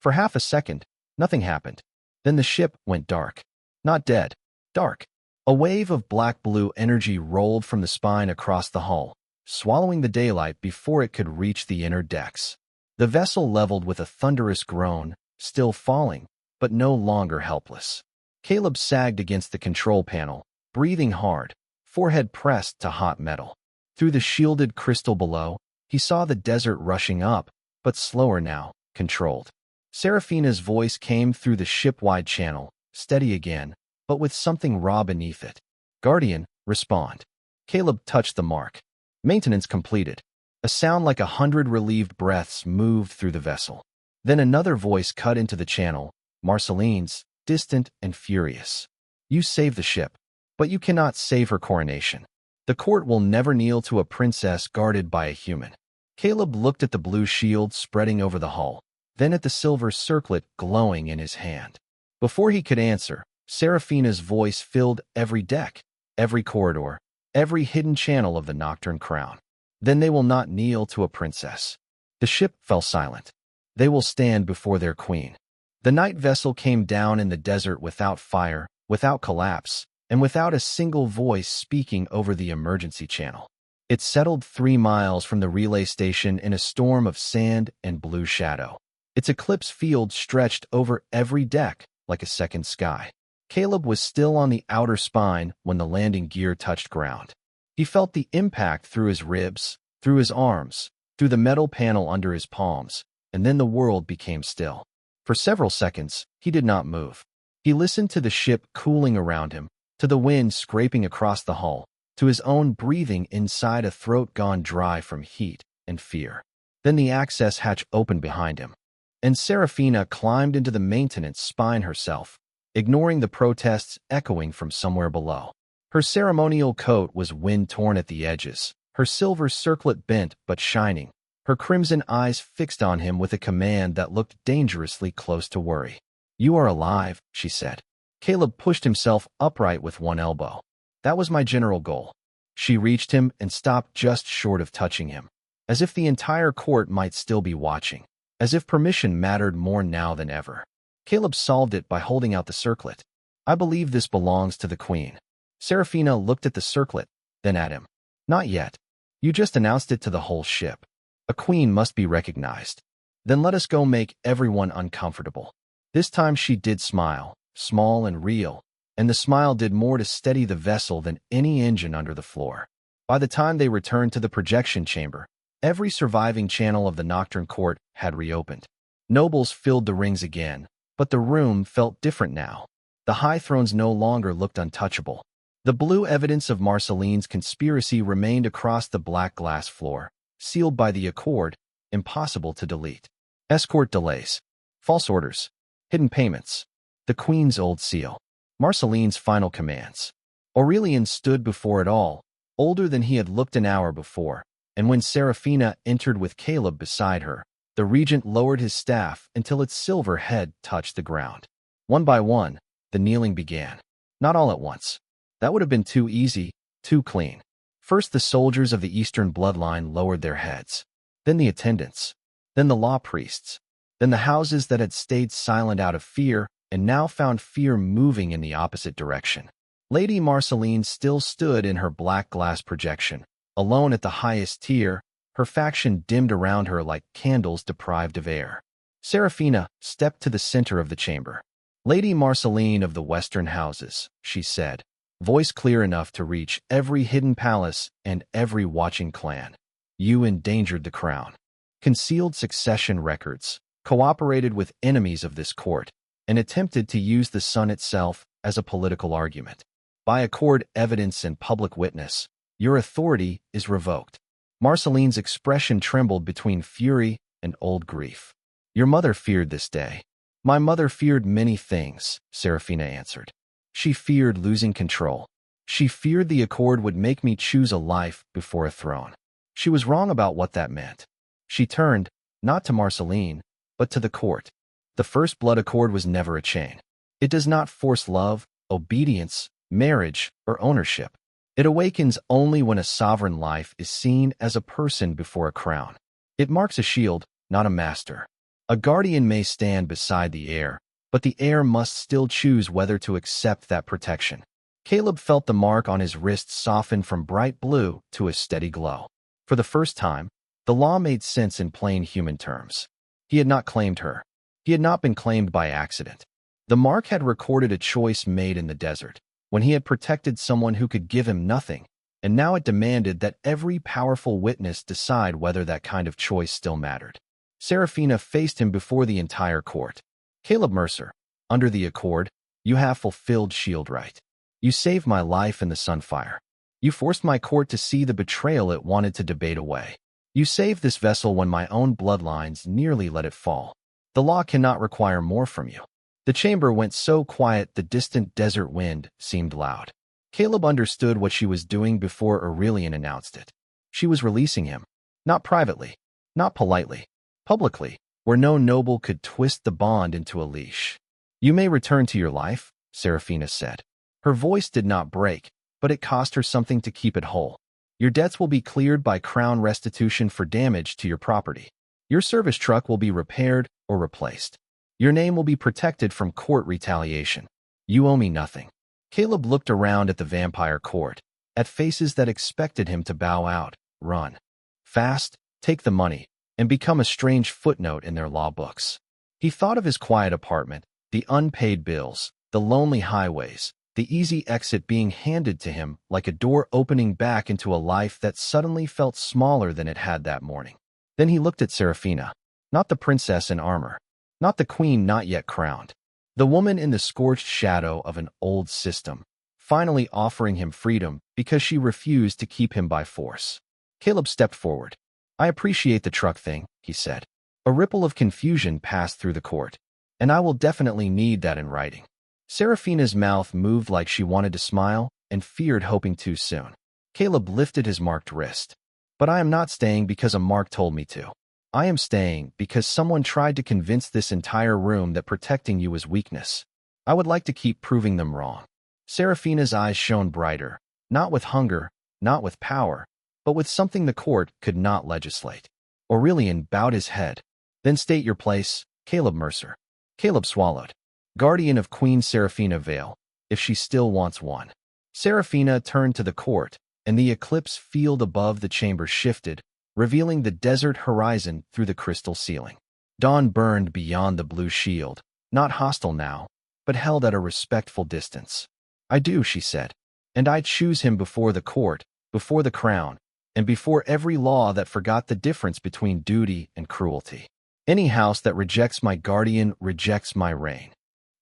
For half a second, nothing happened. Then the ship went dark. Not dead. Dark. A wave of black-blue energy rolled from the spine across the hull, swallowing the daylight before it could reach the inner decks. The vessel leveled with a thunderous groan, still falling, but no longer helpless. Caleb sagged against the control panel, breathing hard, forehead pressed to hot metal. Through the shielded crystal below, he saw the desert rushing up, but slower now, controlled. Seraphina's voice came through the ship-wide channel, steady again, but with something raw beneath it. "Guardian, respond." Caleb touched the mark. Maintenance completed. A sound like 100 relieved breaths moved through the vessel. Then another voice cut into the channel, Marceline's, distant and furious. "You saved the ship, but you cannot save her coronation. The court will never kneel to a princess guarded by a human." Caleb looked at the blue shield spreading over the hull, then at the silver circlet glowing in his hand. Before he could answer, Seraphina's voice filled every deck, every corridor, every hidden channel of the Nocturne Crown. "Then they will not kneel to a princess." The ship fell silent. They will stand before their queen. The night vessel came down in the desert without fire, without collapse, and without a single voice speaking over the emergency channel. It settled 3 miles from the relay station in a storm of sand and blue shadow. Its eclipse field stretched over every deck like a second sky. Caleb was still on the outer spine when the landing gear touched ground. He felt the impact through his ribs, through his arms, through the metal panel under his palms, and then the world became still. For several seconds, he did not move. He listened to the ship cooling around him, to the wind scraping across the hull, to his own breathing inside a throat gone dry from heat and fear. Then the access hatch opened behind him, and Seraphina climbed into the maintenance spine herself, ignoring the protests echoing from somewhere below. Her ceremonial coat was wind-torn at the edges, her silver circlet bent but shining, her crimson eyes fixed on him with a command that looked dangerously close to worry. "You are alive," she said. Caleb pushed himself upright with one elbow. "That was my general goal." She reached him and stopped just short of touching him, as if the entire court might still be watching, as if permission mattered more now than ever. Caleb solved it by holding out the circlet. "I believe this belongs to the queen." Seraphina looked at the circlet, then at him. "Not yet. You just announced it to the whole ship. A queen must be recognized. Then let us go make everyone uncomfortable." This time she did smile, small and real, and the smile did more to steady the vessel than any engine under the floor. By the time they returned to the projection chamber, every surviving channel of the Nocturne Court had reopened. Nobles filled the rings again, but the room felt different now. The high thrones no longer looked untouchable. The blue evidence of Marceline's conspiracy remained across the black glass floor, sealed by the accord, impossible to delete. Escort delays, false orders, hidden payments, the queen's old seal, Marceline's final commands. Aurelian stood before it all, older than he had looked an hour before, and when Seraphina entered with Caleb beside her, the regent lowered his staff until its silver head touched the ground. One by one, the kneeling began. Not all at once. That would have been too easy, too clean. First, the soldiers of the Eastern bloodline lowered their heads. Then the attendants. then the law priests, then the houses that had stayed silent out of fear and now found fear moving in the opposite direction. Lady Marceline still stood in her black glass projection, alone at the highest tier, her faction dimmed around her like candles deprived of air. Seraphina stepped to the center of the chamber. "Lady Marceline of the Western Houses," she said, voice clear enough to reach every hidden palace and every watching clan. "You endangered the crown, concealed succession records, cooperated with enemies of this court, and attempted to use the sun itself as a political argument. By accord evidence and public witness, your authority is revoked." Marceline's expression trembled between fury and old grief. "Your mother feared this day." "My mother feared many things," Seraphina answered. "She feared losing control. She feared the accord would make me choose a life before a throne. She was wrong about what that meant." She turned, not to Marceline, but to the court. "The first blood accord was never a chain. It does not force love, obedience, marriage, or ownership. It awakens only when a sovereign life is seen as a person before a crown. It marks a shield, not a master. A guardian may stand beside the heir, but the heir must still choose whether to accept that protection." Caleb felt the mark on his wrist soften from bright blue to a steady glow. For the first time, the law made sense in plain human terms. He had not claimed her. He had not been claimed by accident. The mark had recorded a choice made in the desert, when he had protected someone who could give him nothing, and now it demanded that every powerful witness decide whether that kind of choice still mattered. Seraphina faced him before the entire court. "Caleb Mercer, under the accord, you have fulfilled shield right. You saved my life in the sunfire. You forced my court to see the betrayal it wanted to debate away. You saved this vessel when my own bloodlines nearly let it fall. The law cannot require more from you." The chamber went so quiet the distant desert wind seemed loud. Caleb understood what she was doing before Aurelian announced it. She was releasing him, not privately, not politely, publicly, where no noble could twist the bond into a leash. "You may return to your life," Seraphina said. Her voice did not break, but it cost her something to keep it whole. "Your debts will be cleared by crown restitution for damage to your property. Your service truck will be repaired or replaced. Your name will be protected from court retaliation. You owe me nothing." Caleb looked around at the vampire court, at faces that expected him to bow out, run fast, take the money, and become a strange footnote in their law books. He thought of his quiet apartment, the unpaid bills, the lonely highways, the easy exit being handed to him like a door opening back into a life that suddenly felt smaller than it had that morning. Then he looked at Seraphina, not the princess in armor, not the queen not yet crowned, the woman in the scorched shadow of an old system, finally offering him freedom because she refused to keep him by force. Caleb stepped forward. "I appreciate the truck thing," he said. A ripple of confusion passed through the court. "And I will definitely need that in writing." Seraphina's mouth moved like she wanted to smile and feared hoping too soon. Caleb lifted his marked wrist. "But I am not staying because a mark told me to. I am staying because someone tried to convince this entire room that protecting you is weakness. I would like to keep proving them wrong." Seraphina's eyes shone brighter, not with hunger, not with power, but with something the court could not legislate. Aurelian bowed his head. "Then state your place, Caleb Mercer." Caleb swallowed. "Guardian of Queen Seraphina Vale, if she still wants one." Seraphina turned to the court, and the eclipse field above the chamber shifted, revealing the desert horizon through the crystal ceiling. Dawn burned beyond the blue shield, not hostile now, but held at a respectful distance. "I do," she said, "and I choose him before the court, before the crown, and before every law that forgot the difference between duty and cruelty. Any house that rejects my guardian rejects my reign."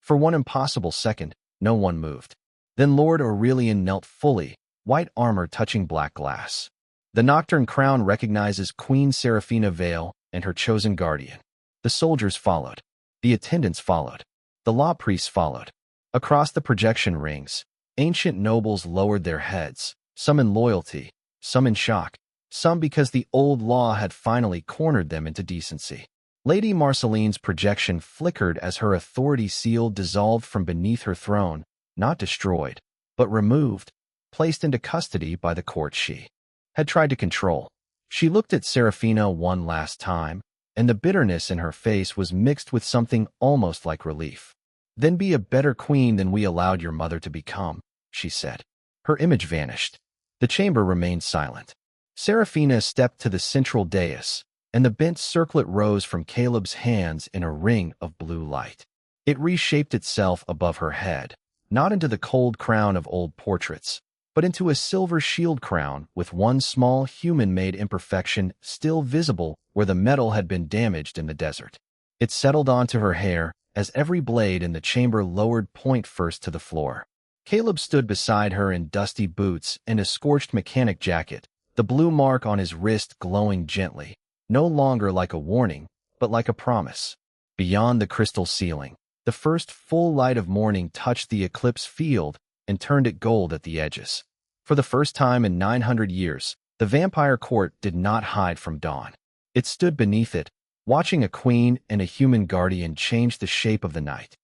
For one impossible second, no one moved. Then Lord Aurelian knelt fully, white armor touching black glass. "The Nocturne Crown recognizes Queen Seraphina Vale and her chosen guardian." The soldiers followed. The attendants followed. The law priests followed. Across the projection rings, ancient nobles lowered their heads, some in loyalty, some in shock, some because the old law had finally cornered them into decency. Lady Marceline's projection flickered as her authority seal dissolved from beneath her throne, not destroyed, but removed, placed into custody by the court she had tried to control. She looked at Seraphina one last time, and the bitterness in her face was mixed with something almost like relief. "Then be a better queen than we allowed your mother to become," she said. Her image vanished. The chamber remained silent. Seraphina stepped to the central dais, and the bent circlet rose from Caleb's hands in a ring of blue light. It reshaped itself above her head, not into the cold crown of old portraits, but into a silver shield crown with one small human-made imperfection still visible where the metal had been damaged in the desert. It settled onto her hair as every blade in the chamber lowered point first to the floor. Caleb stood beside her in dusty boots and a scorched mechanic jacket, the blue mark on his wrist glowing gently, no longer like a warning, but like a promise. Beyond the crystal ceiling, the first full light of morning touched the eclipse field and turned it gold at the edges. For the first time in 900 years, the vampire court did not hide from dawn. It stood beneath it, watching a queen and a human guardian change the shape of the night.